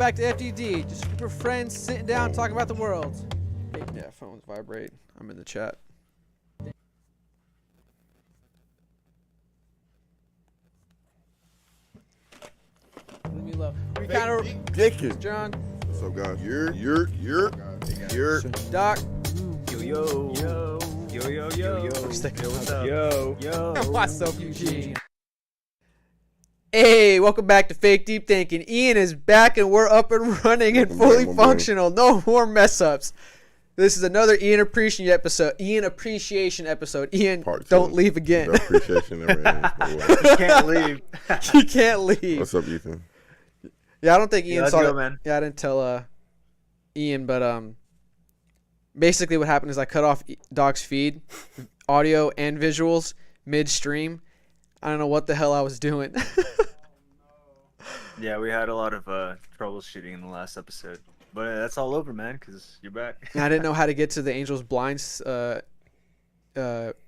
Back to FDD, just a group of friends sitting down talking about the world. Yeah, phones vibrate. I'm in the chat. Let me love. We kind of Ridiculous. John. What's up, guys? You're. Doc. Yo. What's up? Yo. What's up, Eugene? Hey, welcome back to Fake Deep Thinking. Ian is back and we're up and running and fully functional. No more mess ups. This is another Ian appreciation episode. Ian, don't leave again. No appreciation never ends. You can't leave. You can't leave. What's up, Ethan? Yeah, I don't think Ian saw it. Man. Yeah, I didn't tell Ian, but basically what happened is I cut off Doc's feed, audio and visuals midstream. I don't know what the hell I was doing. Yeah, we had a lot of troubleshooting in the last episode, but that's all over, man, because you're back. I didn't know how to get to the Angel's Blinds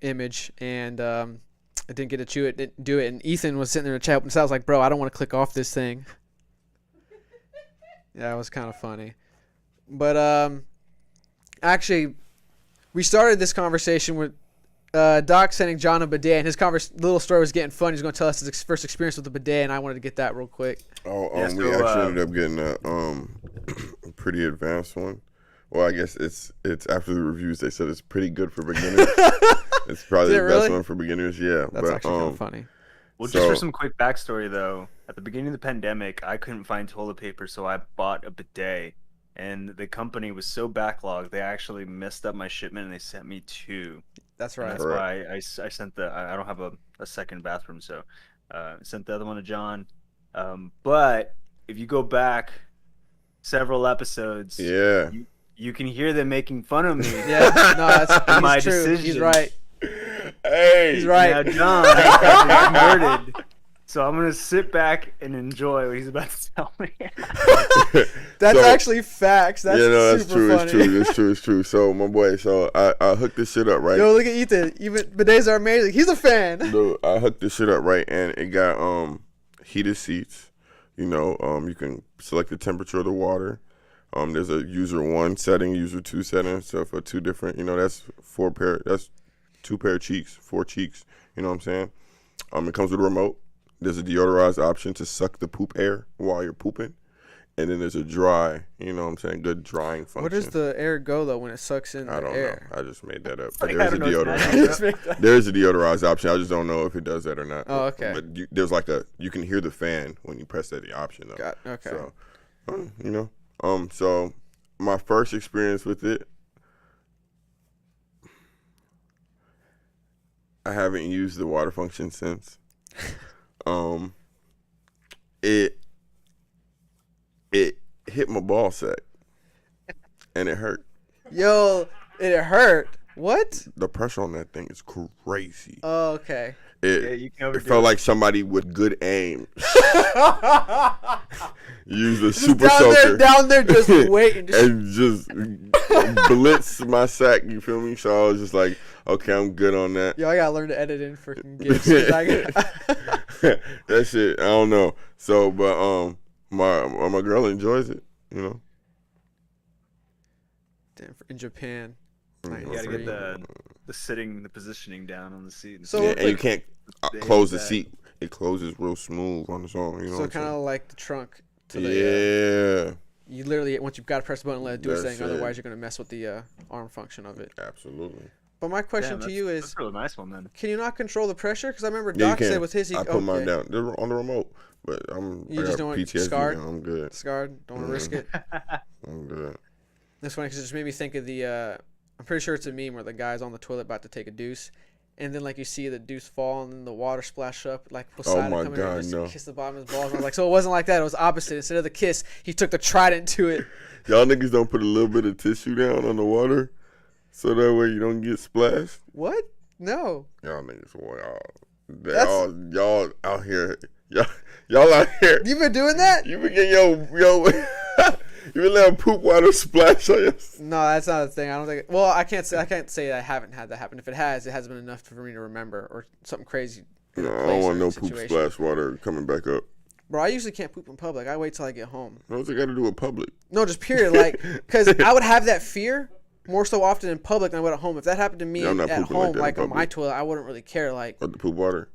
image, and I didn't get to do it. And Ethan was sitting there in the chat, and so I was like, "Bro, I don't want to click off this thing." Yeah, it was kind of funny, but actually, we started this conversation with Doc sending John a bidet, and his little story was getting fun. He was going to tell us his first experience with the bidet, and I wanted to get that real quick. We actually ended up getting a pretty advanced one. Well, I guess it's after the reviews they said it's pretty good for beginners. It's probably the best one for beginners. Yeah, that's actually kind of funny. Well, just for some quick backstory though, at the beginning of the pandemic, I couldn't find toilet paper, so I bought a bidet. And the company was so backlogged, they actually messed up my shipment, and they sent me two. That's right. And that's why I sent I don't have a second bathroom, so I sent the other one to John. But if you go back several episodes, yeah, you can hear them making fun of me. Yeah, no, that's my true. decision. He's right. Hey, he's right. Now John got converted. So I'm gonna sit back and enjoy what he's about to tell me. That's actually facts. That's that's super true. funny. It's true. So my boy, I hooked this shit up, right? Yo, look at Ethan. Even bidets are amazing. He's a fan. Dude, I hooked this shit up, right, and it got heated seats. You can select the temperature of the water. There's a user 1 setting, user 2 setting. So for two different, that's that's 2 pair of cheeks, 4 cheeks. You know what I'm saying? It comes with a remote. There's a deodorized option to suck the poop air while you're pooping. And then there's a dry, good drying function. Where does the air go, though, when it sucks in the air? I just made that up. Like, there's a deodorized. There's a deodorized option. I just don't know if it does that or not. Oh, okay. But there's you can hear the fan when you press that option, though. Okay. So, so my first experience with it, I haven't used the water function since. It hit my ball sack, and it hurt. Yo, it hurt. What? The pressure on that thing is crazy. Oh, okay. It felt like somebody with good aim used a super down there just waiting. And just blitz my sack, you feel me? So I was just like, okay, I'm good on that. Yo, I gotta learn to edit in freaking GIFs. That shit, I don't know. So, but my girl enjoys it, Damn, in Japan. You gotta get the positioning down on the seat. So and you can't close the seat. It closes real smooth on its own. So kind of like the trunk. Yeah. You literally, once you've got to press the button and let it do its thing, otherwise you're going to mess with the arm function of it. Absolutely. But my question to you is, that's a really nice one, then. Can you not control the pressure? Because I remember Doc said with his, I put mine down. They're on the remote, but You just don't want PTSD scarred? now. I'm good. Scarred? Don't want to risk it? I'm good. That's funny because it just made me think of the, I'm pretty sure it's a meme where the guy's on the toilet about to take a deuce. And then, you see the deuce fall and then the water splash up, Poseidon coming in and just kiss the bottom of his balls. And I was like, so it wasn't like that. It was opposite. Instead of the kiss, he took the trident to it. Y'all niggas don't put a little bit of tissue down on the water so that way you don't get splashed? What? No. Y'all niggas, y'all out here. Y'all out here. You been doing that? You been getting you been letting poop water splash on you? No, that's not a thing. I don't think. Well, I can't say I haven't had that happen. If it has, it hasn't been enough for me to remember or something crazy. No, I don't want no poop splash water coming back up. Bro, I usually can't poop in public. I wait till I get home. What's it got to do with public? No, just period. Like, because I would have that fear more so often in public than I would at home. If that happened to me at home, like on my toilet, I wouldn't really care. Like, or the poop water?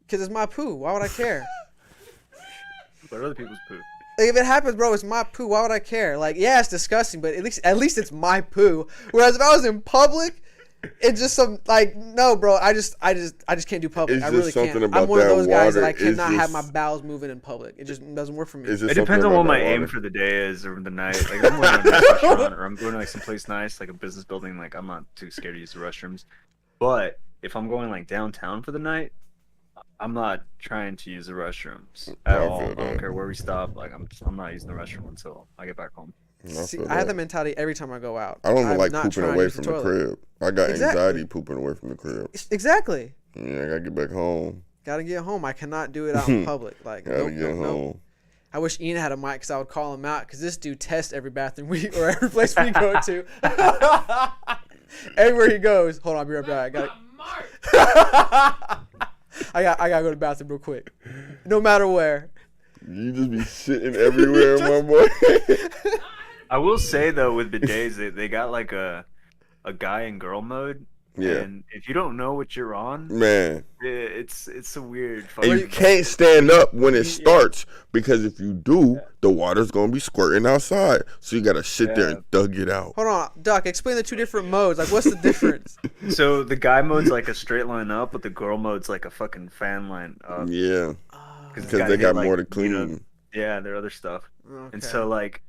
Because it's my poo. Why would I care? But other people's poo. Like, if it happens, bro, it's my poo. Why would I care? Like, yeah, it's disgusting, but at least it's my poo. Whereas if I was in public, it's just some like no, bro. I just can't do public. I really can't. I'm one of those guys that I cannot have my bowels moving in public. It just doesn't work for me. It depends on what my aim for the day is or the night. Like if I'm going to a nice restaurant or I'm going to like someplace nice, like a business building, like I'm not too scared to use the restrooms. But if I'm going like downtown for the night, I'm not trying to use the restrooms at all. I don't care where we stop. Like I'm not using the restroom until I get back home. See, I have the mentality every time I go out. I don't even like pooping away from the crib. I got anxiety pooping away from the crib. Exactly. Yeah, I gotta get back home. Gotta get home. I cannot do it out in public. Like, gotta get home. Nope. I wish Ian had a mic because I would call him out because this dude tests every bathroom or every place we go to. Everywhere he goes. Hold on, I'll be right back. I gotta go to the bathroom real quick. No matter where. You just be shitting everywhere, my boy. I will say though, with bidets, they got like a guy and girl mode. Yeah. And if you don't know what you're on, man, it's a weird. And you can't stand up when it starts because if you do, the water's gonna be squirting outside. So you gotta sit there and thug it out. Hold on, Doc. Explain the two different modes. Like, what's the difference? So the guy mode's like a straight line up, but the girl mode's like a fucking fan line up. Yeah. Because they got more to clean. You know, yeah, their other stuff. Okay. And so like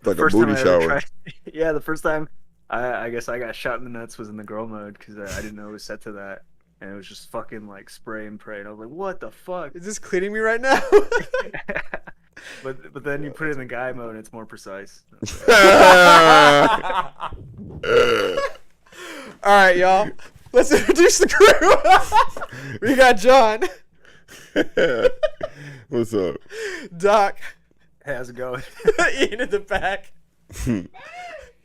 a booty shower. The first time I guess I got shot in the nuts was in the girl mode because I didn't know it was set to that, and it was just fucking like spray and pray, and I was like, what the fuck? Is this cleaning me right now? but then you put it in the guy mode and it's more precise. All right, y'all. Let's introduce the crew. We got John. What's up? Doc. Hey, how's it going? Ian in the back.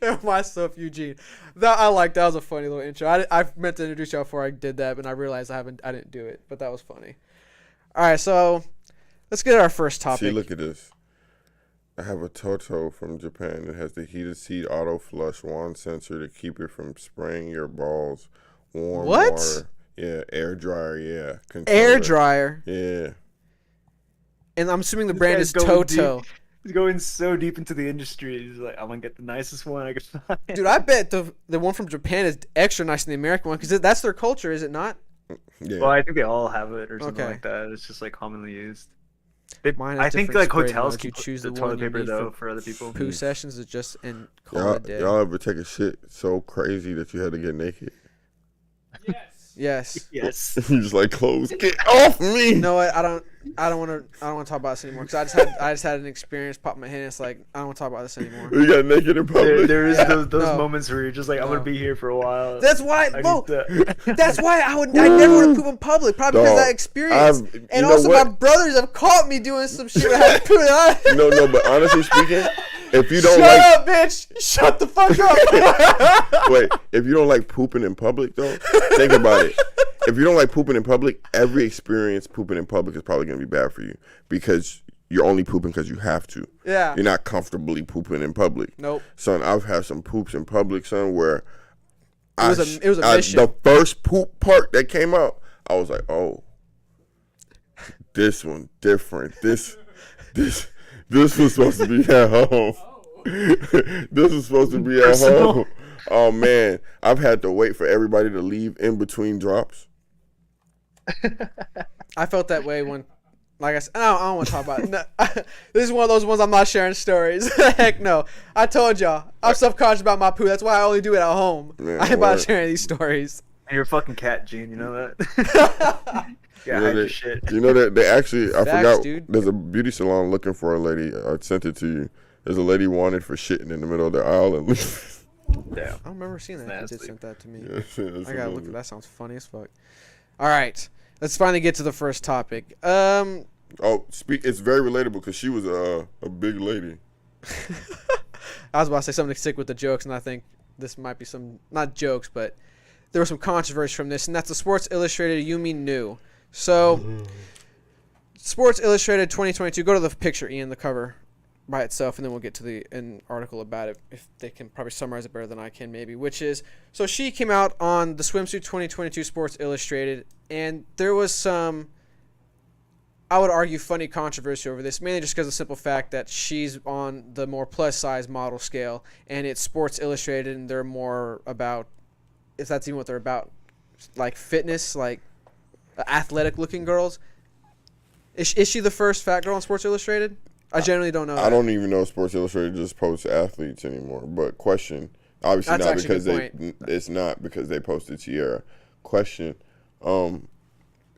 And myself, Eugene. That was a funny little intro. I meant to introduce y'all before I did that, but I realized I didn't do it. But that was funny. All right, so let's get our first topic. See, look at this. I have a Toto from Japan that has the heated seat auto flush wand sensor to keep it from spraying your balls. Warm water. Yeah, air dryer. Yeah, air dryer. Yeah. And I'm assuming the brand is Toto. He's going so deep into the industry. He's like, I'm gonna get the nicest one I can find. Dude, I bet the one from Japan is extra nice than the American one because that's their culture, is it not? Yeah. Well, I think they all have it or something like that. It's just like commonly used. I think like hotels you choose the toilet one paper though for other people. Poo sessions is just and call it a day. Y'all ever take a shit so crazy that you had to get naked? Yes. You just like clothes. Get off me. No, I don't want to talk about this anymore because I just had an experience pop in my head. And it's like I don't want to talk about this anymore. You got naked in public. There is those moments where you're just like, I'm gonna be here for a while. That's why. That's why I never want to poop in public. Probably because of that experience. And also my brothers have caught me doing some shit. I had to put it on. No, but honestly speaking, if you don't Shut up, bitch! Shut the fuck up! Wait, if you don't like pooping in public, though, think about it. If you don't like pooping in public, every experience pooping in public is probably going to be bad for you because you're only pooping because you have to. Yeah. You're not comfortably pooping in public. Nope. Son, I've had some poops in public, son, where it was a mission. The first poop part that came out, I was like, oh, this one different. This was supposed to be at home. This was supposed to be at home. Oh man, I've had to wait for everybody to leave in between drops. I felt that way when, like I said, I don't want to talk about it. No, this is one of those ones I'm not sharing stories. Heck no. I told y'all, I'm self-conscious about my poo. That's why I only do it at home. Man, I ain't about sharing these stories. And you're a fucking cat, Gene. You know that? You know that they actually, I forgot, dude. There's a beauty salon looking for a lady. I sent it to you. There's a lady wanted for shitting in the middle of the aisle. And damn. I don't remember seeing that. You did send that to me. I gotta look at that. Sounds funny as fuck. All right. Let's finally get to the first topic. It's very relatable because she was a big lady. I was about to say something sick with the jokes, and I think this might be some, not jokes, but there was some controversy from this, and that's the Sports Illustrated Yumi New. So, Sports Illustrated 2022. Go to the picture, Ian, the cover by itself, and then we'll get to an article about it. If they can probably summarize it better than I can, maybe. Which is, so she came out on the swimsuit 2022 Sports Illustrated, and there was some, I would argue, funny controversy over this, mainly just because of the simple fact that she's on the more plus size model scale, and it's Sports Illustrated, and they're more about, if that's even what they're about, like fitness, like athletic looking girls. Is she the first fat girl on Sports Illustrated? I generally don't know. I don't even know if Sports Illustrated just posts athletes anymore. But question, obviously That's not actually because it's not because they posted Tierra. Question,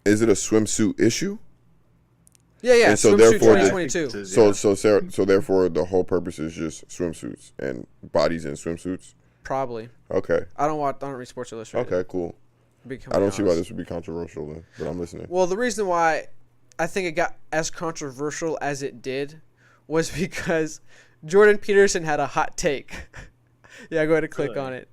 is it a swimsuit issue? Yeah. And so swimsuit therefore, 2022. So therefore, the whole purpose is just swimsuits and bodies in swimsuits. Probably. Okay. I don't read Sports Illustrated. Okay, cool. I don't see why this would be controversial then, but I'm listening. Well, the reason why I think it got as controversial as it did was because Jordan Peterson had a hot take. Yeah, go ahead and click on it.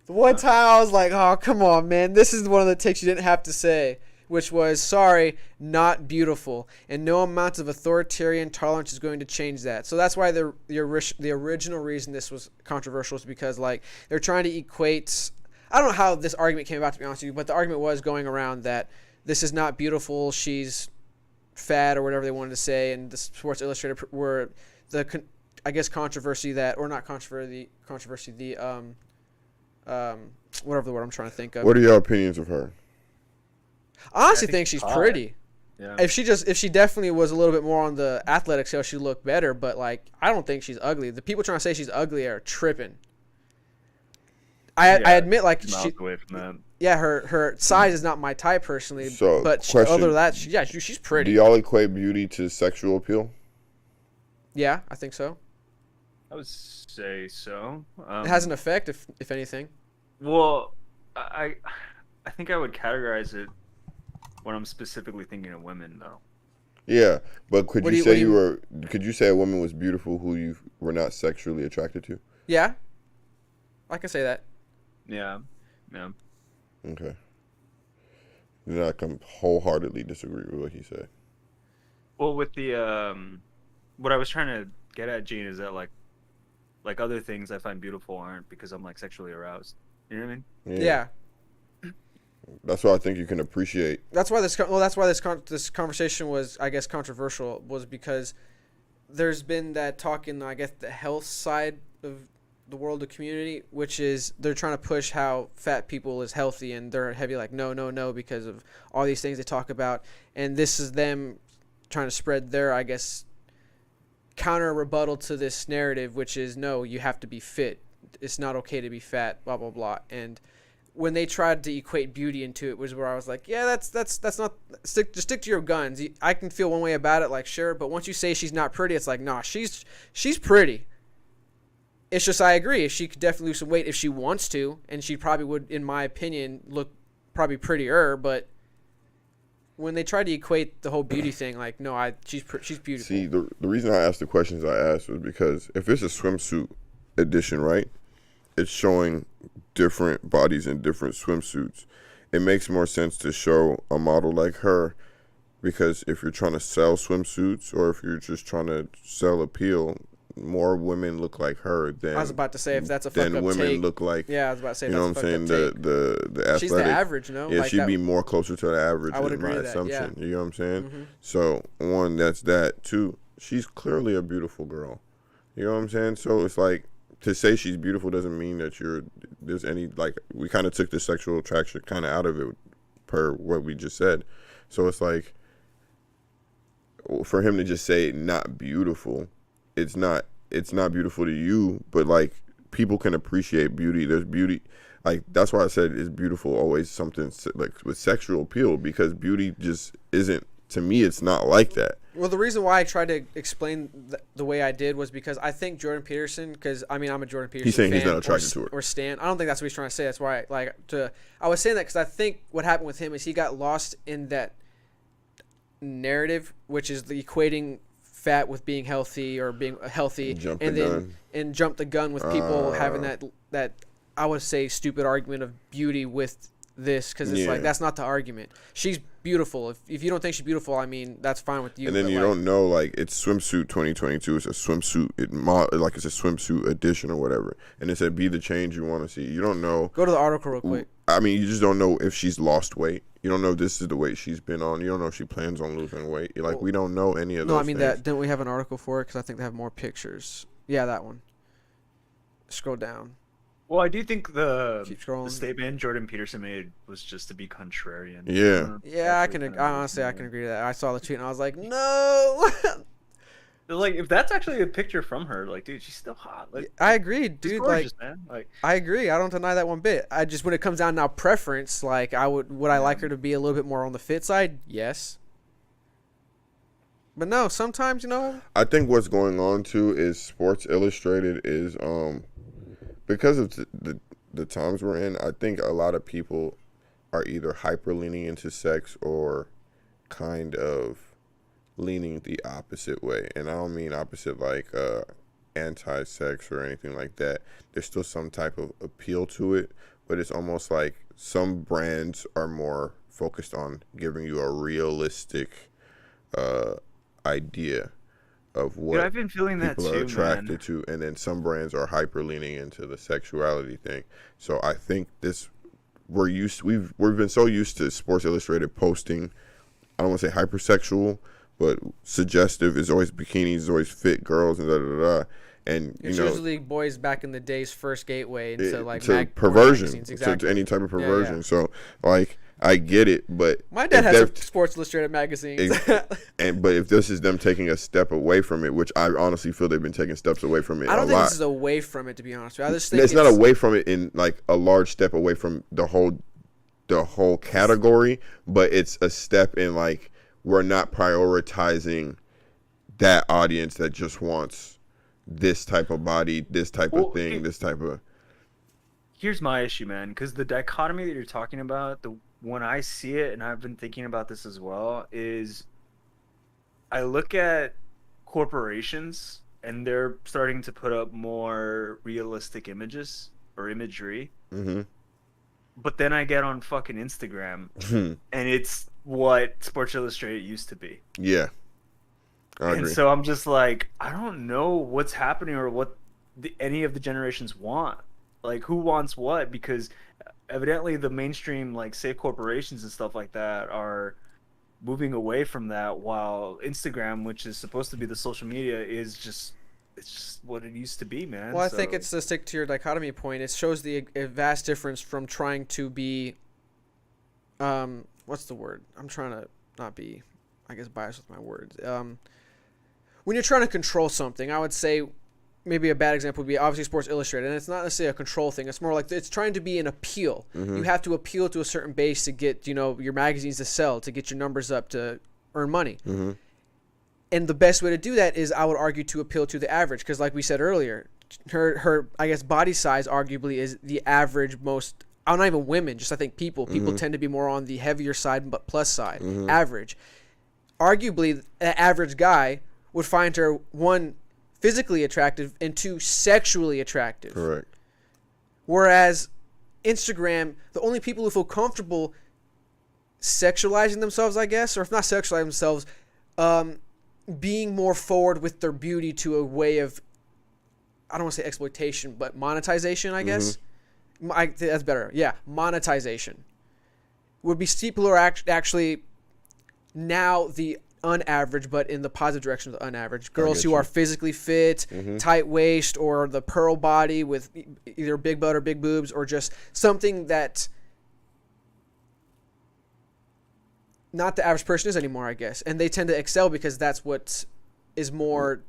One time I was like, oh, come on, man. This is one of the takes you didn't have to say, which was, sorry, not beautiful. And no amount of authoritarian tolerance is going to change that. So that's why the original reason this was controversial is because, like, they're trying to equate, I don't know how this argument came about, to be honest with you, but the argument was going around that this is not beautiful, she's fat, or whatever they wanted to say, and the Sports Illustrated were the, I guess, controversy that, or not controversy, the whatever the word I'm trying to think of. What are your opinions of her? I honestly think she's pretty. Yeah. If she definitely was a little bit more on the athletic scale, she'd look better. But like, I don't think she's ugly. The people trying to say she's ugly are tripping. I admit, like, away from that. Yeah, her size is not my type personally. So, but other than that, she's pretty. Do y'all equate beauty to sexual appeal? Yeah, I think so. I would say so. It has an effect, if anything. Well, I think I would categorize it when I'm specifically thinking of women, though. Yeah, but could you say a woman was beautiful who you were not sexually attracted to? Yeah, I can say that. Yeah. Okay. Do not wholeheartedly disagree with what he said. Well, with the what I was trying to get at, Gene, is that like other things I find beautiful aren't because I'm like sexually aroused. You know what I mean? Yeah. That's why I think you can appreciate. That's why this conversation was, I guess, controversial, was because there's been that talk in, I guess, the health side of the world of community, which is they're trying to push how fat people is healthy, and they're heavy like no because of all these things they talk about, and this is them trying to spread their, I guess, counter rebuttal to this narrative, which is no, you have to be fit, it's not okay to be fat, blah blah blah. And when they tried to equate beauty into it was where I was like, yeah, that's not, stick to your guns. I can feel one way about it, like, sure, but once you say she's not pretty, it's like, nah, she's pretty. It's just, I agree, she could definitely lose some weight if she wants to, and she probably would, in my opinion, look probably prettier. But when they tried to equate the whole beauty thing, like, no, she's beautiful. See, the reason I asked the questions I asked was because if it's a swimsuit edition, right, it's showing different bodies in different swimsuits. It makes more sense to show a model like her, because if you're trying to sell swimsuits or if you're just trying to sell appeal, more women look like her than, I was about to say, if that's a fuck up women take. look like, yeah, I was about to say, you know what I'm saying, the athletic, she's the average, no? Yeah, like she'd that, be more closer to the average. I would is agree my with that, assumption. yeah. You know what I'm saying? Mm-hmm. So one, that's that. Two, she's clearly a beautiful girl. You know what I'm saying? So it's like, to say she's beautiful doesn't mean that there's any, like, we kind of took the sexual attraction kind of out of it per what we just said. So it's like, for him to just say not beautiful, it's not beautiful to you, but like, people can appreciate beauty. There's beauty, like, that's why I said is beautiful always something like with sexual appeal, because beauty just isn't, to me, it's not like that. Well, the reason why I tried to explain the way I did was because I think Jordan Peterson, because I mean, I'm a Jordan Peterson He's saying fan, he's not attracted to her. Or stan. I don't think that's what he's trying to say. That's why I was saying that because I think what happened with him is he got lost in that narrative, which is the equating fat with being healthy or being healthy, and jump the gun with people having that I would say stupid argument of beauty with this, because it's like, that's not the argument. She's beautiful. If you don't think she's beautiful, I mean, that's fine with you. And then you don't know, like, it's swimsuit 2022. It's a swimsuit. Like, it's a swimsuit edition or whatever. And it said, be the change you want to see. You don't know. Go to the article real quick. I mean, you just don't know if she's lost weight. You don't know if this is the weight she's been on. You don't know if she plans on losing weight. Like, we don't know any of those things. No, I mean, didn't we have an article for it? Because I think they have more pictures. Yeah, that one. Scroll down. Well, I do think the statement Jordan Peterson made was just to be contrarian. Yeah. Yeah, I honestly can agree to that. I saw the tweet and I was like, no. Like, if that's actually a picture from her, like, dude, she's still hot. Like, I agree, dude. Gorgeous, like, man. Like, I agree. I don't deny that one bit. I just, when it comes down now preference, like, would I like her to be a little bit more on the fit side? Yes. But no, sometimes, you know. I think what's going on too is Sports Illustrated is because of the times we're in. I think a lot of people are either hyper leaning into sex or kind of leaning the opposite way. And I don't mean opposite like anti-sex or anything like that. There's still some type of appeal to it, but it's almost like some brands are more focused on giving you a realistic idea of what I've been feeling people that are too, attracted to, and then some brands are hyper leaning into the sexuality thing. So I think we've been so used to Sports Illustrated posting, I don't want to say hypersexual, but suggestive. Is always bikinis, is always fit girls, and da. And it's usually boys back in the day's first gateway into perversion, exactly. to any type of perversion. Yeah. So like, I get it, but my dad has a Sports Illustrated magazine. But if this is them taking a step away from it, which I honestly feel they've been taking steps away from it. I don't think this is away from it, to be honest with you. I just think it's not away from it in like a large step away from the whole category, but it's a step in like, we're not prioritizing that audience that just wants this type of body, this type of thing, this type of. Here's my issue, man, because the dichotomy that you're talking about, when I see it, and I've been thinking about this as well, is I look at corporations and they're starting to put up more realistic images or imagery. Mm-hmm. But then I get on fucking Instagram and it's what Sports Illustrated used to be. Yeah. I agree. And so I'm just like, I don't know what's happening or what any of the generations want. Like, who wants what? Because evidently the mainstream, like, say, corporations and stuff like that are moving away from that, while Instagram, which is supposed to be the social media, is just, it's just what it used to be, man. Well, I think it's to stick to your dichotomy point. It shows a vast difference from trying to be, what's the word? I'm trying to not be, I guess, biased with my words. When you're trying to control something, I would say maybe a bad example would be obviously Sports Illustrated, and it's not necessarily a control thing. It's more like it's trying to be an appeal. Mm-hmm. You have to appeal to a certain base to get, your magazines to sell, to get your numbers up, to earn money. Mm-hmm. And the best way to do that is, I would argue, to appeal to the average, because like we said earlier, her I guess body size arguably is the average most. Not even women, just I think people mm-hmm. tend to be more on the heavier side, but plus side, mm-hmm. average. Arguably, an average guy would find her, one, physically attractive, and two, sexually attractive. Correct. Whereas Instagram, the only people who feel comfortable sexualizing themselves, I guess, or if not sexualizing themselves, being more forward with their beauty to a way of, I don't want to say exploitation, but monetization, I guess. Mm-hmm. That's better. Yeah, monetization. Would be people who are actually now the unaverage, but in the positive direction of the unaverage. Girls who are physically fit, mm-hmm. tight waist, or the pearl body with either big butt or big boobs, or just something that not the average person is anymore, I guess. And they tend to excel because that's what is more.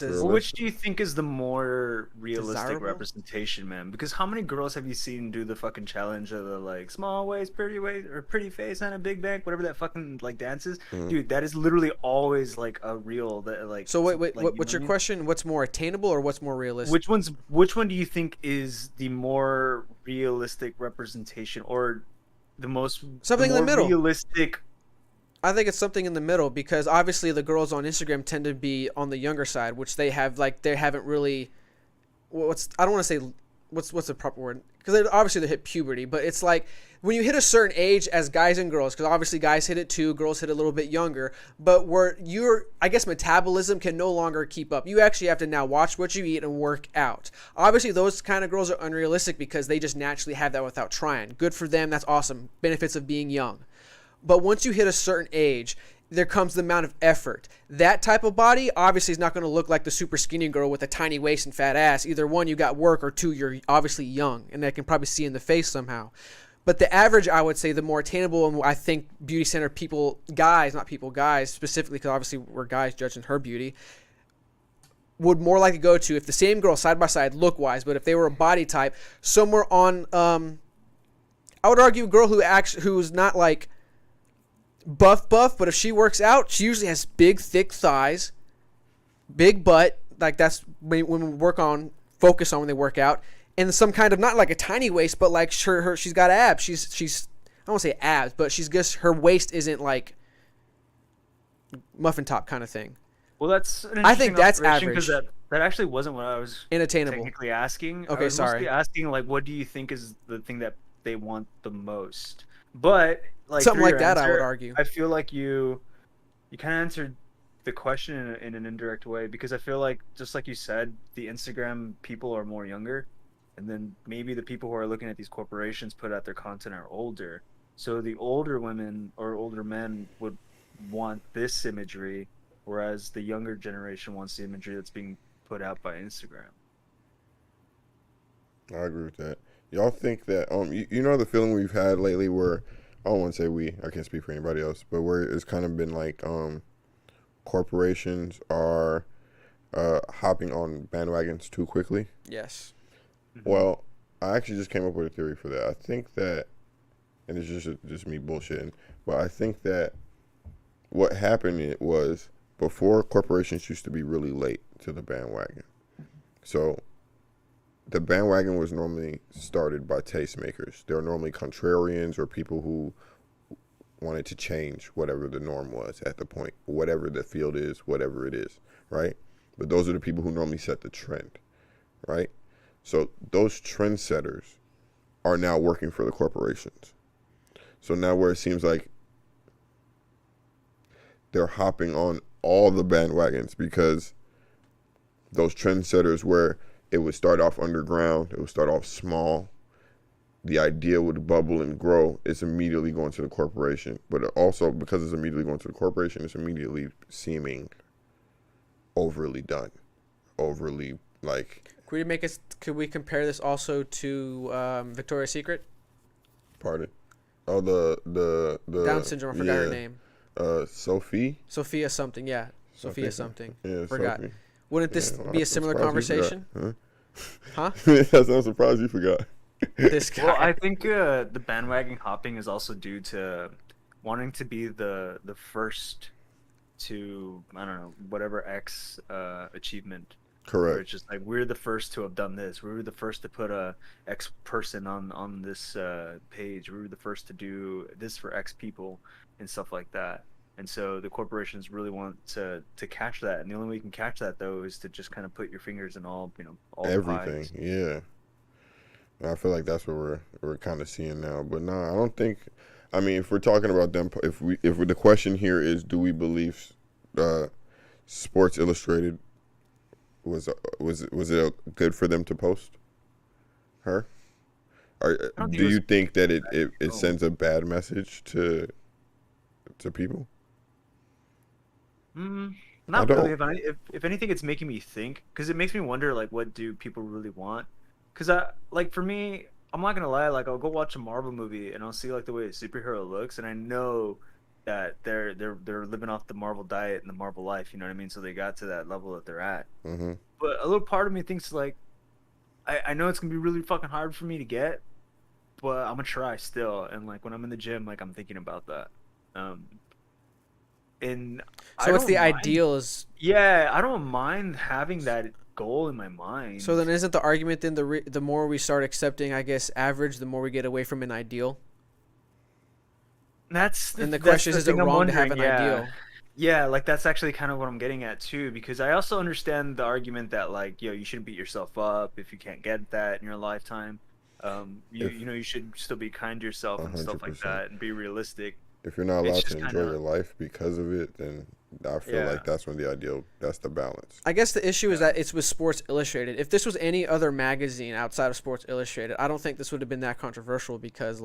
Which do you think is the more realistic desirable representation, man? Because how many girls have you seen do the fucking challenge of the like small waist, pretty face and a big back, whatever that fucking like dance is? Mm-hmm. Dude, that is literally always like a reel that like. So wait, what's your question? What's more attainable or what's more realistic? Which one do you think is the more realistic representation, or the most something in the middle? Realistic. I think it's something in the middle, because obviously the girls on Instagram tend to be on the younger side, which they haven't really, I don't want to say what's the proper word? Because obviously they hit puberty, but it's like when you hit a certain age as guys and girls, because obviously guys hit it too, girls hit it a little bit younger, but where I guess metabolism can no longer keep up. You actually have to now watch what you eat and work out. Obviously those kind of girls are unrealistic because they just naturally have that without trying. Good for them. That's awesome. Benefits of being young. But once you hit a certain age, there comes the amount of effort. That type of body obviously is not going to look like the super skinny girl with a tiny waist and fat ass. Either one, you got work, or two, you're obviously young, and they can probably see in the face somehow. But the average, I would say, the more attainable, and I think beauty center people, guys specifically, because obviously we're guys judging her beauty, would more likely go to, if the same girl side by side look wise, but if they were a body type, somewhere on, I would argue a girl who's not like buff, but if she works out, she usually has big, thick thighs, big butt. Like that's when we focus on when they work out, and some kind of, not like a tiny waist, but like she's got abs. She's I don't say abs, but her waist isn't like muffin top kind of thing. Well, that's an I think that's average. Because that actually wasn't what I was technically asking. Okay, I was sorry. mostly asking like, what do you think is the thing that they want the most? But like something like that, answer, I would argue. I feel like you kind of answered the question in an indirect way, because I feel like, just like you said, the Instagram people are more younger, and then maybe the people who are looking at these corporations put out their content are older. So the older women or older men would want this imagery, whereas the younger generation wants the imagery that's being put out by Instagram. I agree with that. Y'all think that you know the feeling we've had lately where, I don't want to say we, I can't speak for anybody else, but where it's kind of been like corporations are hopping on bandwagons too quickly? Yes. Mm-hmm. Well, I actually just came up with a theory for that. I think that, and it's just me bullshitting, but I think that what happened was, before, corporations used to be really late to the bandwagon. So the bandwagon was normally started by tastemakers. They were normally contrarians or people who wanted to change whatever the norm was at the point, whatever the field is, whatever it is, right? But those are the people who normally set the trend, right? So those trendsetters are now working for the corporations. So now where it seems like they're hopping on all the bandwagons, because those trendsetters, where it would start off underground, it would start off small, the idea would bubble and grow, it's immediately going to the corporation. But also, because it's immediately going to the corporation, it's immediately seeming overly done, overly like. Could we compare this also to Victoria's Secret? Pardon? Oh, the Down syndrome. I forgot her name. Sophia something. Yeah, Sophia something. Yeah, forgot. Sophie. Wouldn't this be a similar conversation? Huh? Yes, I'm surprised you forgot. This guy. Well, I think the bandwagon hopping is also due to wanting to be the first to, I don't know, whatever X achievement. Correct. Where it's just like, we're the first to have done this. We were the first to put a X person on this page. We were the first to do this for X people and stuff like that. And so the corporations really want to catch that, and the only way you can catch that, though, is to just kind of put your fingers in all everything. pies. Yeah. I feel like that's what we're kind of seeing now. But no, I don't think. I mean, if we're talking about them, if the question here is, do we believe Sports Illustrated was it good for them to post her? Or do you think that it sends a bad message to people? Not really. If anything, it's making me think, because it makes me wonder, like, what do people really want? Because for me, I'm not gonna lie, like, I'll go watch a Marvel movie and I'll see like the way a superhero looks, and I know that they're living off the Marvel diet and the Marvel life. You know what I mean? So they got to that level that they're at. Mm-hmm. But a little part of me thinks, like, I know it's gonna be really fucking hard for me to get, but I'm gonna try still. And like when I'm in the gym, like, I'm thinking about that. And so what's the ideal is? Yeah, I don't mind having that goal in my mind. So then isn't the argument then the more we start accepting, I guess, average, the more we get away from an ideal? That's the question is it wrong to have an ideal? Yeah, like that's actually kind of what I'm getting at too, because I also understand the argument that like, yo, you shouldn't beat yourself up if you can't get that in your lifetime. If You should still be kind to yourself and stuff like 100%. that and be realistic. If you're not It's allowed to just kind enjoy of, your life because of it, then I feel yeah, like that's when the ideal. That's the balance. I guess the issue is that it's with Sports Illustrated. If this was any other magazine outside of Sports Illustrated, I don't think this would have been that controversial because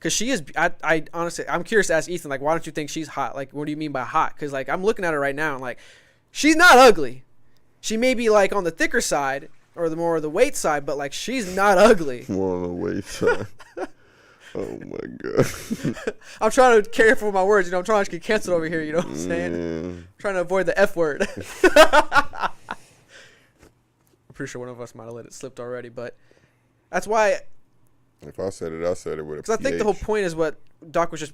she is. I honestly, I'm curious to ask Ethan, like, why don't you think she's hot? Like, what do you mean by hot? Because like I'm looking at her right now and like, she's not ugly. She may be like on the thicker side or the more of the weight side, but like she's not ugly. More on the weight side. Oh my god. I'm trying to careful with my words. I'm trying to get canceled over here. You know what I'm saying? I'm trying to avoid the F word. I'm pretty sure one of us might have let it slip already, but that's why. If I said it, I said it with a Because I think the whole PH. point is what Doc was just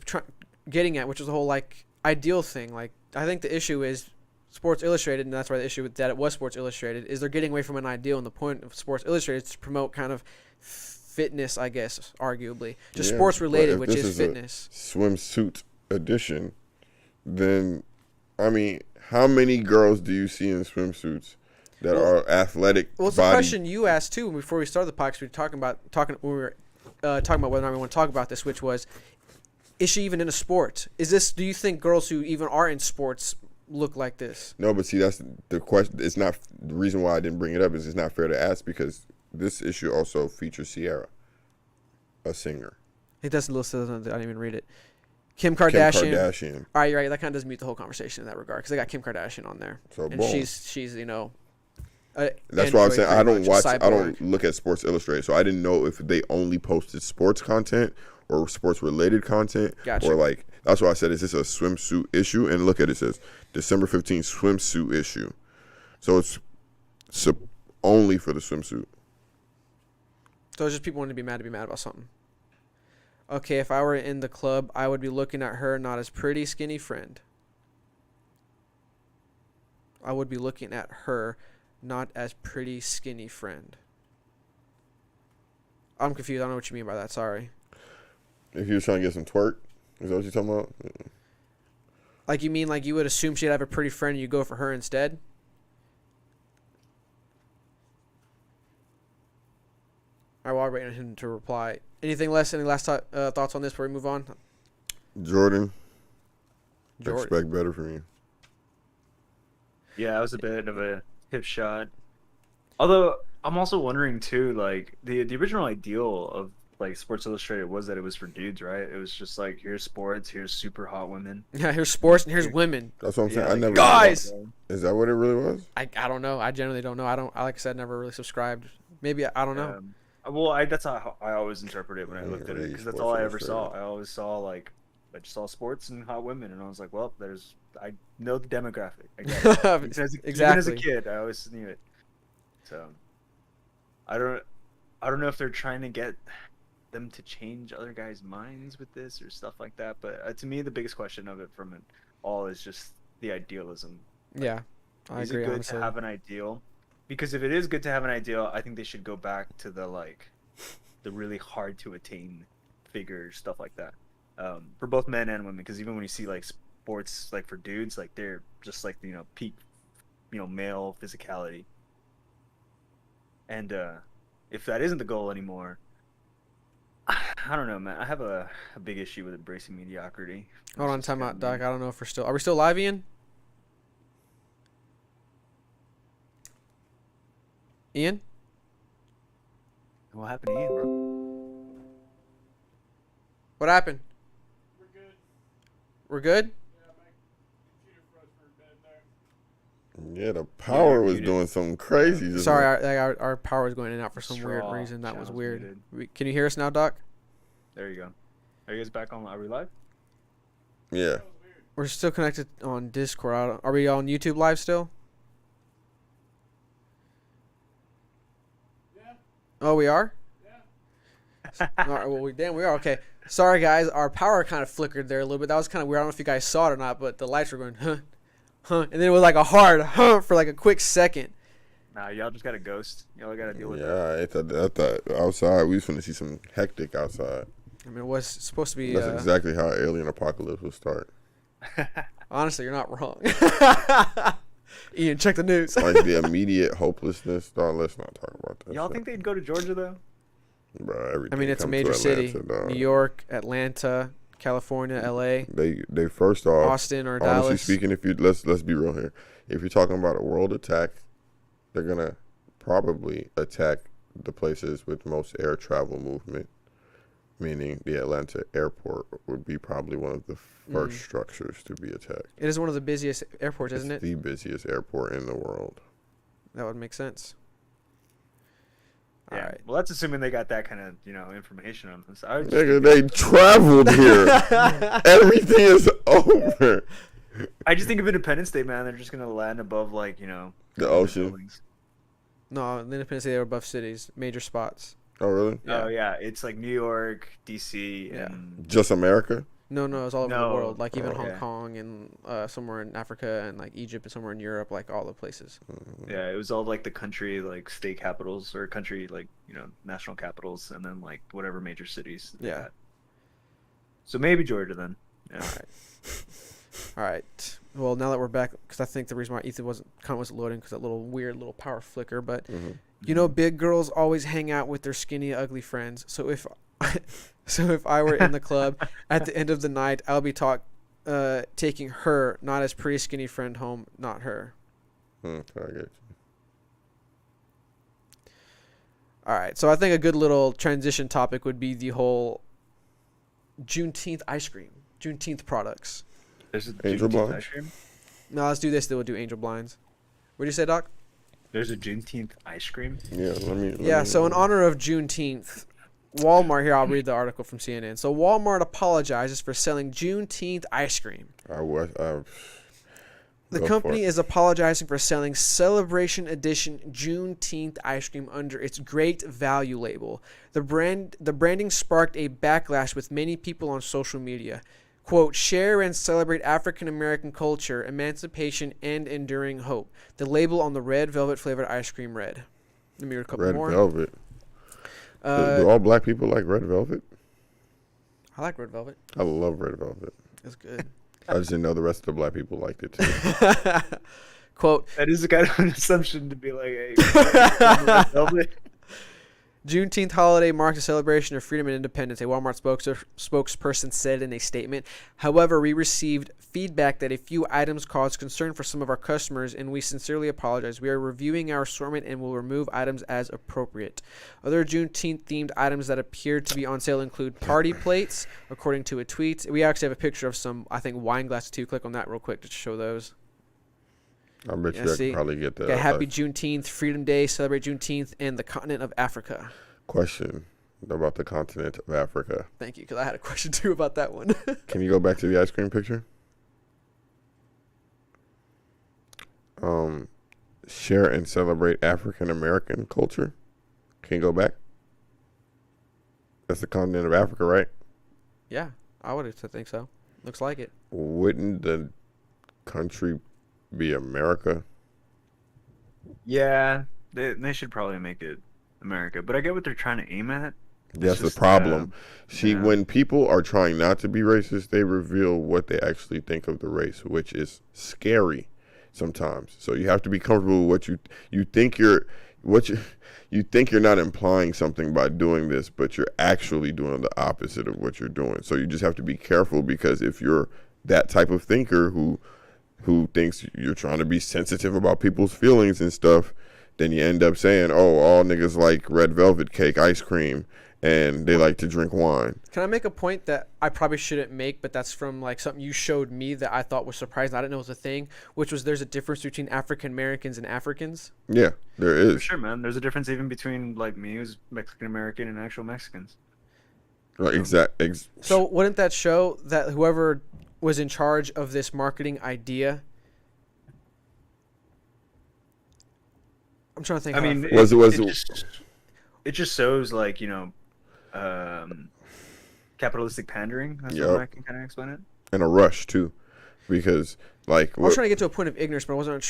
getting at, which is the whole like ideal thing. Like I think the issue is Sports Illustrated, and that's why the issue with that it was Sports Illustrated is they're getting away from an ideal, and the point of Sports Illustrated is to promote kind of fitness, I guess, arguably just sports related, which is fitness. Swimsuit edition, then I mean, how many girls do you see in swimsuits that are athletic? Well, it's the question you asked too before we started the podcast. We were talking about whether or not we want to talk about this, which was, is she even in a sport? Do you think girls who even are in sports look like this? No, but see, that's the question. It's not the reason why I didn't bring it up. Is it's not fair to ask because this issue also features Sierra, a singer. It does a little. I didn't even read it. Kim Kardashian. Kim Kardashian. All right, you're right. That kind of does mute the whole conversation in that regard because they got Kim Kardashian on there, So and boom. she's That's why I'm saying I don't watch. I Cyborg. don't look at Sports Illustrated, so I didn't know if they only posted sports content or sports related content, Gotcha. or like that's why I said is this a swimsuit issue? And look at it says December 15th swimsuit issue, so it's only for the swimsuit. So it's just people wanting to be mad about something. Okay, if I were in the club, I would be looking at her, not as pretty, skinny friend. I would be looking at her, not as pretty, skinny friend. I'm confused. I don't know what you mean by that. Sorry. If you were trying to get some twerk, is that what you're talking about? Like you mean like you would assume she'd have a pretty friend and you go for her instead? All right, while we're waiting on him to reply. Any last thoughts on this before we move on? Jordan. Expect better from you. yeah, that was a bit of a hip shot. Although I'm also wondering too, like the original ideal of like Sports Illustrated was that it was for dudes, right? It was just like here's sports, here's super hot women. Yeah, here's sports and here's women. That's what I'm saying. Yeah, I like, never. guys! Is that what it really was? I don't know. I generally don't know. Like I said, never really subscribed. Maybe I don't know. Well, that's how I always interpret it when I looked at it because that's all I ever saw. Illustrated. I always saw I just saw sports and hot women, and I was like, well, I know the demographic. I get it. Even as a kid, I always knew it. So I don't know if they're trying to get them to change other guys' minds with this or stuff like that. But to me, the biggest question of it from it all is just the idealism. Yeah, I Is agree. it good Honestly. to have an ideal? Because if it is good to have an ideal, I think they should go back to the really hard to attain figures, stuff like that, for both men and women. Because even when you see like sports, like for dudes, like they're just like peak, male physicality. And if that isn't the goal anymore, I don't know, man. I have a big issue with embracing mediocrity. Hold on, time out, Doc. I don't know if are we still live, Ian? Ian? What happened to Ian, bro? What happened? We're good. We're good? Yeah, my computer froze for a bit there. Yeah, the power was muted. doing something crazy. Just Sorry, now. our power is going in and out for some weird Straw reason. That was channel's weird. muted. Can you hear us now, Doc? There you go. Are you guys back on? Are we live? Yeah. That was weird. We're still connected on Discord. Are we on YouTube Live still? Yeah, Oh, we are? yeah. All right, well, we are. Okay. Sorry, guys. Our power kind of flickered there a little bit. That was kind of weird. I don't know if you guys saw it or not, but the lights were going, huh, huh. And then it was like a hard, huh, for like a quick second. Nah, y'all just got a ghost. Y'all got to deal with that. Yeah, I thought outside we was finna see some hectic outside. I mean, it was supposed to be. That's exactly how alien apocalypse would start. Honestly, you're not wrong. Ian, check the news. Like the immediate hopelessness. Dog, let's not talk about that. Y'all think they'd go to Georgia though? Bro, everything I mean, it's a come major to Atlanta, city. dog. New York, Atlanta, California, LA, They first off, Austin, or honestly Dallas. speaking, if you let's be real here. If you're talking about a world attack, they're gonna probably attack the places with most air travel movement, meaning the Atlanta airport would be probably one of the first structures to be attacked. It is one of the busiest airports, isn't it? The busiest airport in the world. That would make sense. Yeah. All right. Well, that's assuming they got that kind of information on them. So I was just Nigga, they traveled here. Everything is over. I just think of Independence Day, man. They're just gonna land above The ocean. buildings. No, the Independence Day, they were above cities, major spots. Oh, really? Oh yeah, it's like New York, DC, Yeah. and Just America? No, it's all over the No. world. Like even Oh, Hong yeah. Kong and somewhere in Africa and like Egypt and somewhere in Europe, like all the places. yeah, it was all like the country, like state capitals or country, like national capitals, and then like whatever major cities. they Yeah. had. So maybe Georgia then. Yeah. All right. Well, now that we're back, because I think the reason why Ethan wasn't loading because that little weird little power flicker. But big girls always hang out with their skinny, ugly friends. So if I were in the club at the end of the night, I'll be taking her, not as pretty skinny friend home, not her. I get you. All right. So I think a good little transition topic would be the whole Juneteenth ice cream, Juneteenth products. There's a Angel Juneteenth Blinds? ice cream. No, let's do this. Then we'll do Angel Blinds. What did you say, Doc? There's a Juneteenth ice cream. Yeah, let me. Yeah, so in honor of Juneteenth, Walmart, here, I'll read the article from CNN. So Walmart apologizes for selling Juneteenth ice cream. The The company is apologizing for selling Celebration Edition Juneteenth ice cream under its Great Value label. The branding sparked a backlash with many people on social media. Quote, share and celebrate African American culture, emancipation, and enduring hope. The label on the red velvet flavored ice cream read. Let me read a couple Red more. velvet. Do all black people like red velvet? I like red velvet. I love red velvet. It's good. I just didn't know the rest of the black people liked it too. Quote, That is a kind of an assumption to be like, hey, velvet. Juneteenth holiday marks a celebration of freedom and independence, a Walmart spokesperson said in a statement. However, we received feedback that a few items caused concern for some of our customers, and we sincerely apologize. We are reviewing our assortment and will remove items as appropriate. Other Juneteenth-themed items that appeared to be on sale include party plates, according to a tweet. We actually have a picture of some, I think, wine glasses, too. Click on that real quick to show those. I bet Yeah, you I see? could probably get that. Okay, Happy Juneteenth, Freedom Day, celebrate Juneteenth, and the continent of Africa. Question about the continent of Africa. Thank you, because I had a question, too, about that one. Can you go back to the ice cream picture? Share and celebrate African American culture. Can you go back? That's the continent of Africa, right? Yeah, I would think so. Looks like it. Wouldn't the country be America? Yeah, they should probably make it America, but I get what they're trying to aim at. That's the just, problem. See, yeah. when people are trying not to be racist, they reveal what they actually think of the race, which is scary sometimes. So you have to be comfortable with what you think you think you're not implying something by doing this, but you're actually doing the opposite of what you're doing. So you just have to be careful, because if you're that type of thinker who thinks you're trying to be sensitive about people's feelings and stuff, then you end up saying, oh, all niggas like red velvet cake ice cream and they like to drink wine. Can I make a point that I probably shouldn't make, but that's from like something you showed me that I thought was surprising. I didn't know it was a thing, which was there's a difference between African Americans and Africans. Yeah, there For is. sure, man. There's a difference even between like me, who's Mexican American, and actual Mexicans. Right, So wouldn't that show that whoever was in charge of this marketing idea? I'm trying to think. I mean, it just shows like capitalistic pandering. That's Yep. how I can kind of explain it. in a rush too, because like I was trying to get to a point of ignorance, but I wasn't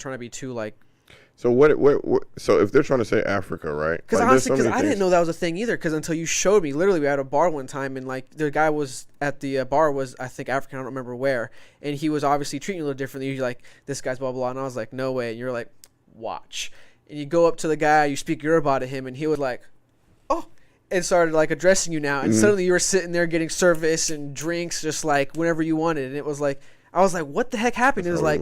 trying to be too like So what? So if they're trying to say Africa, right? Because like, honestly, because I didn't know that was a thing either. Because until you showed me, literally, we were at a bar one time, and like the guy was at the bar was I think African, I don't remember where, and he was obviously treating you a little differently. You're like, this guy's blah blah, and I was like, no way. And you're like, watch, and you go up to the guy, you speak Yoruba to him, and he was like, oh, and started like addressing you now, and suddenly you were sitting there getting service and drinks just like whenever you wanted, and it was like. I was like, "What the heck happened?" It was like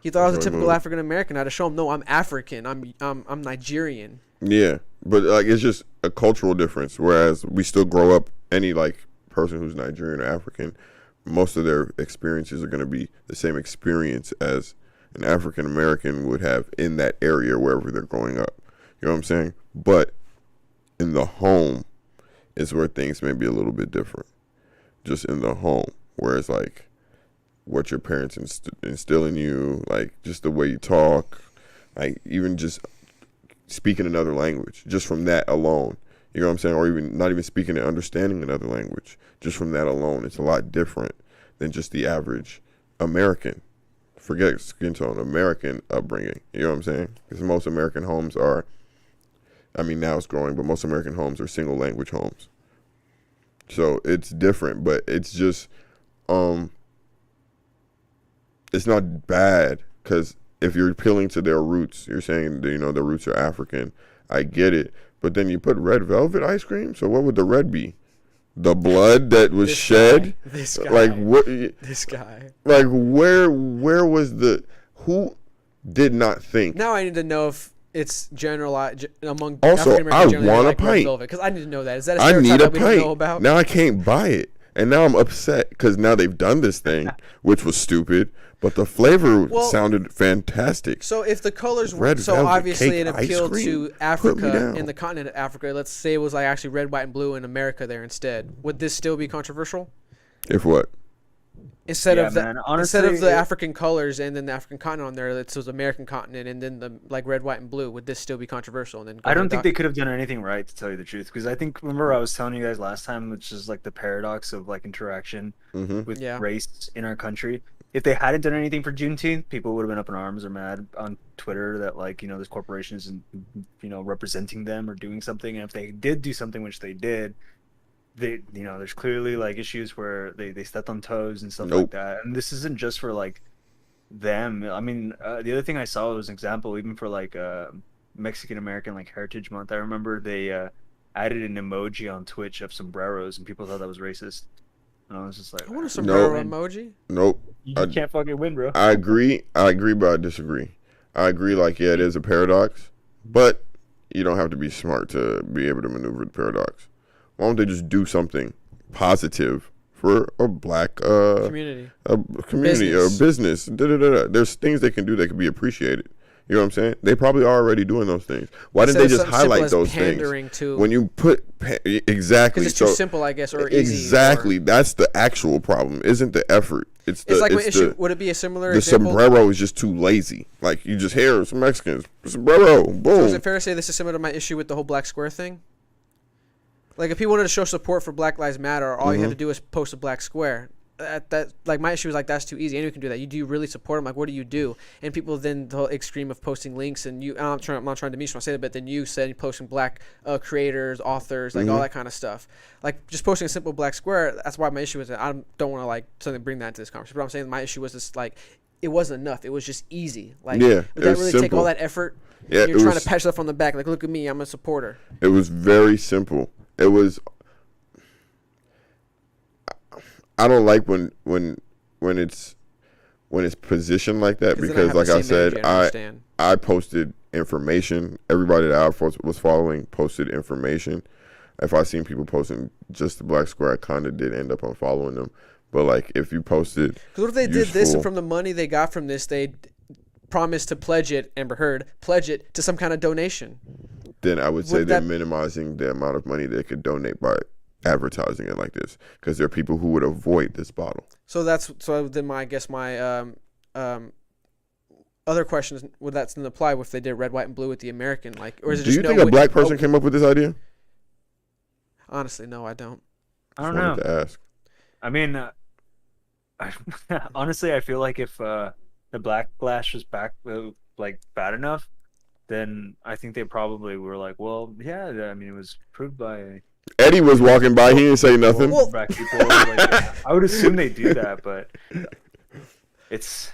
he thought I was a typical African American. I had to show him, "No, I'm African. I'm Nigerian." Yeah, but like it's just a cultural difference. Whereas we still grow up, any like person who's Nigerian or African, most of their experiences are going to be the same experience as an African American would have in that area wherever they're growing up. You know what I'm saying? But in the home is where things may be a little bit different. Just in the home, where it's like what your parents instill in you, like just the way you talk, like even just speaking another language, just from that alone, you know what I'm saying? Or even not even speaking and understanding another language, just from that alone, it's a lot different than just the average American. Forget skin tone, American upbringing. You know what I'm saying? Because most American homes are, I mean now it's growing, but most American homes are single language homes. So it's different, but it's just, it's not bad because if you're appealing to their roots, you're saying that, you know, the roots are African. I get it. But then you put red velvet ice cream. So what would the red be? The blood that was shed? This guy. Like what? This guy. Like where was the, who did not think? Now I need to know if it's generalized among also, African Americans. I want like a pint. Because I need to know that. Is that a I stereotype need a that we don't know pint. about? Now I can't buy it. And now I'm upset because now they've done this thing, which was stupid. But the flavor sounded fantastic. So if the colors were Red so velvet obviously cake it appealed ice to cream? Africa and the continent of Africa, let's say it was like actually red, white, and blue in America there instead. Would this still be controversial? If what? Instead of the honestly, instead of the African colors and then the African continent on there, it was American continent and then the like red, white, and blue. Would this still be controversial? And then I don't think they could have done anything right, to tell you the truth, because I think, remember I was telling you guys last time, which is like the paradox of like interaction with race in our country. If they hadn't done anything for Juneteenth, people would have been up in arms or mad on Twitter that, like, you know, this corporation isn't, you know, representing them or doing something. And if they did do something, which they did, they, you know, there's clearly like issues where they stepped on toes and stuff like that. And this isn't just for like them. I mean, the other thing I saw was an example even for like Mexican American like Heritage Month. I remember they added an emoji on Twitch of sombreros, and people thought that was racist. And I was just like, I want a sombrero emoji. Nope. You can't fucking win, bro. I agree, but I disagree. I agree, like, yeah, it is a paradox, but you don't have to be smart to be able to maneuver the paradox. Why don't they just do something positive for a black community, or business? There's things they can do that can be appreciated. You know what I'm saying? They probably are already doing those things. Why didn't they just highlight those things? When you put exactly, because it's too simple, I guess, or easy. Exactly, that's the actual problem. Isn't the effort? It's like what issue? Would it be a similar? The example? sombrero is just too lazy. Like you just hear some Mexicans sombrero, boom. So is it fair to say this is similar to my issue with the whole Black Square thing? Like if people wanted to show support for Black Lives Matter, all you had to do is post a black square. That like my issue is like that's too easy. Anyone can do that. Do you really support them? Like what do you do? And people then the whole extreme of posting links and I'm not trying to demean when I say that, but then you said posting black creators, authors, like all that kind of stuff. Like just posting a simple black square. That's why my issue is that I don't want to like suddenly bring that into this conversation. But I'm saying my issue was just like it wasn't enough. It was just easy. Like would that really simple. take all that effort? Yeah, you're trying to pat yourself on the back. Like look at me, I'm a supporter. It was very simple. It was. I don't like when it's positioned like that because like I said, I posted information. Everybody that I was following posted information. If I seen people posting just the black square, I kind of did end up unfollowing them. But like if you posted, because what if they did this and from the money they got from this, they promised to pledge it, Amber Heard, pledge it to some kind of donation? Then I would say they're minimizing the amount of money they could donate by advertising it like this, because there are people who would avoid this bottle. So then my other question is, would that still apply if they did red, white, and blue with the American? Like, or is it do just you think a black person came up with this idea? Honestly, no, I don't. I don't know. To ask. I mean, honestly, I feel like if the backlash was like bad enough, then I think they probably were like, well, yeah, I mean, it was proved by Eddie was walking by. He didn't say nothing. black people. Like, I would assume they do that, but it's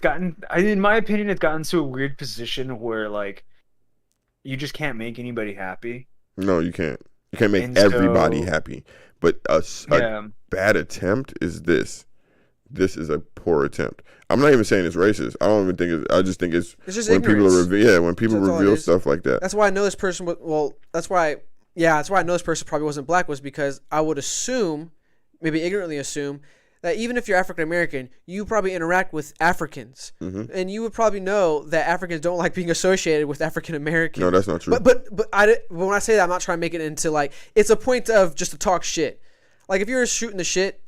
gotten, in my opinion, it's gotten to a weird position where like you just can't make anybody happy. No, you can't. You can't make everybody happy. But a bad attempt is this. This is a poor attempt. I'm not even saying it's racist. I don't even think it's. I just think it's just when ignorance. when people reveal stuff like that. That's why I know this person. That's why I know this person probably wasn't black, was because I would assume, maybe ignorantly assume, that even if you're African American, you probably interact with Africans, and you would probably know that Africans don't like being associated with African Americans. No, that's not true. But when I say that, I'm not trying to make it into like it's a point of just to talk shit. Like if you're shooting the shit.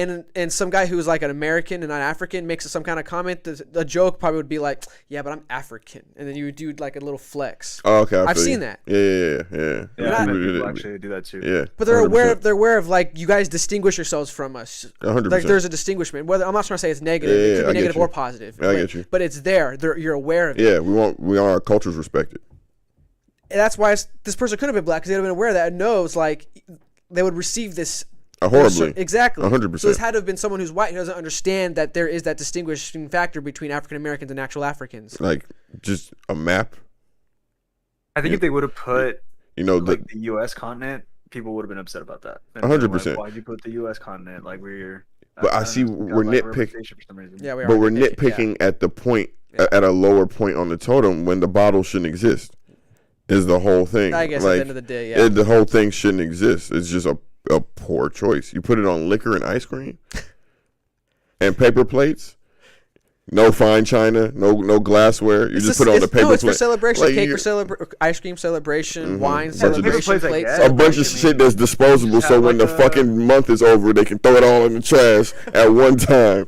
And some guy who's like an American and not African makes some kind of comment, the joke probably would be like, yeah, but I'm African. And then you would do like a little flex. Oh, okay. I've seen that. Yeah. People actually do that too. Yeah. But they're aware of like, you guys distinguish yourselves from us. 100%. Like there's a distinguishment. Whether I'm not trying to say it's negative. It could be negative or positive. I get you. But it's there. You're aware of it. Yeah, we want our cultures respected. And that's why this person could have been black, because they would have been aware of that and knows like they would receive this. Horribly. Exactly. 100%. So this had to have been someone who's white who doesn't understand that there is that distinguishing factor between African Americans and actual Africans. Like just a map. I think if they would have put, the U.S. continent, people would have been upset about that. 100%. Like, why'd you put the U.S. continent? Like we're. But I see we're nitpicking. Yeah, we are. But we're nitpicking at the point, at a lower point on the totem when the bottle shouldn't exist. Is the whole thing. I guess like, at the end of the day, yeah. The whole thing shouldn't exist. It's just a poor choice. You put it on liquor and ice cream and paper plates. No fine china, no glassware. You just put it on the paper plate. No, it's for celebration. Like, cake for celebration, ice cream celebration, wine celebration, plate a bunch of shit that's disposable. So when the fucking month is over, they can throw it all in the trash at one time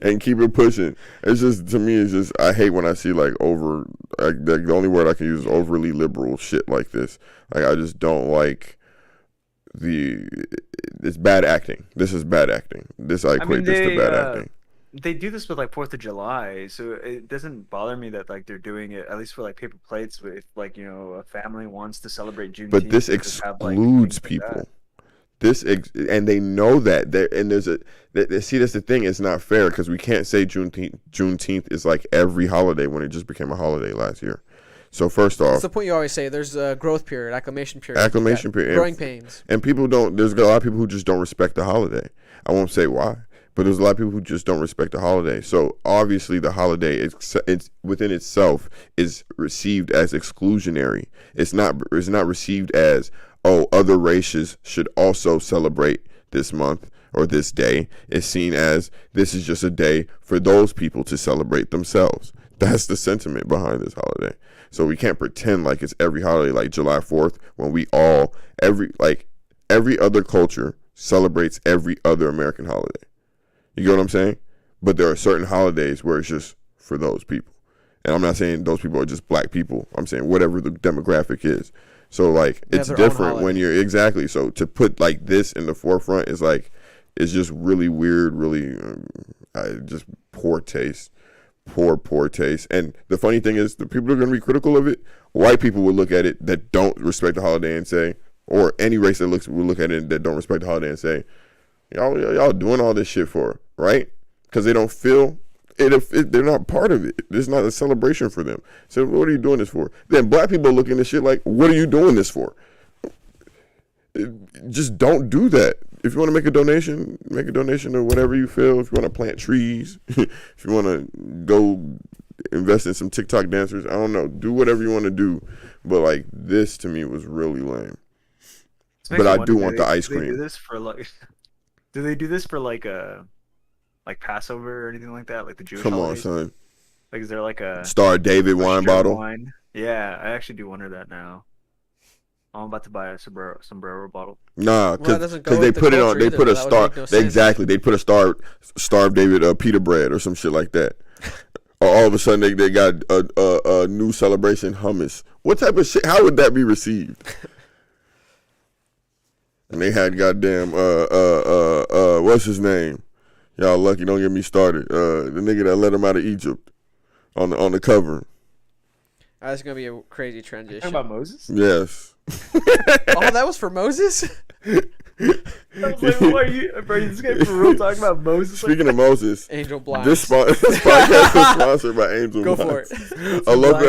and keep it pushing. It's just, to me, it's just, I hate when I see like the only word I can use is overly liberal shit like this. Like I just don't like it's bad acting. This is bad acting. I equate this to bad acting. They do this with like 4th of July, so it doesn't bother me that like they're doing it at least for like paper plates. If like a family wants to celebrate Juneteenth, but this excludes people. And they know that see, that's the thing. It's not fair because we can't say Juneteenth is like every holiday when it just became a holiday last year. So first off, that's the point you always say. There's a growth period, acclimation period, growing pains, and people don't. There's a lot of people who just don't respect the holiday. I won't say why. But there's a lot of people who just don't respect the holiday. So obviously the holiday it's within itself is received as exclusionary. It's not received as, oh, other races should also celebrate this month or this day. It's seen as this is just a day for those people to celebrate themselves. That's the sentiment behind this holiday. So we can't pretend like it's every holiday like July 4th when every other culture celebrates every other American holiday. You get what I'm saying? But there are certain holidays where it's just for those people. And I'm not saying those people are just black people. I'm saying whatever the demographic is. So, like, it's different when you're, exactly. So, to put, like, this in the forefront is, like, it's just really weird, really, just poor taste. Poor taste. And the funny thing is, the people who are going to be critical of it, white people will look at it that don't respect the holiday and say, or any race that will look at it that don't respect the holiday and say, y'all doing all this shit for, right? Because they don't feel it, they're not part of it. It's not a celebration for them. So what are you doing this for? Then black people look at this shit like, what are you doing this for? Just don't do that. If you want to make a donation to whatever you feel. If you want to plant trees, if you want to go invest in some TikTok dancers, I don't know. Do whatever you want to do. But like this to me was really lame. But I do want the ice cream. Do they do this for like Passover or anything like that? Like the Jewish Come holidays? on, son. Like is there like a Star David wine bottle? Wine? Yeah, I actually do wonder that now. I'm about to buy a sombrero bottle. Nah, because they put it on. They put a star. Exactly, they put a Star of David pita bread or some shit like that. Or all of a sudden they got a new celebration hummus. What type of shit? How would that be received? And they had goddamn what's his name? Y'all lucky, don't get me started. The nigga that let him out of Egypt on the cover. That's gonna be a crazy transition. Talking about Moses? Yes. Oh, that was for Moses. I was like, what are you, bro? This guy for real talking about Moses? Speaking of Moses, Angel Blinds. this podcast is sponsored by Angel Go Blinds. for it. A local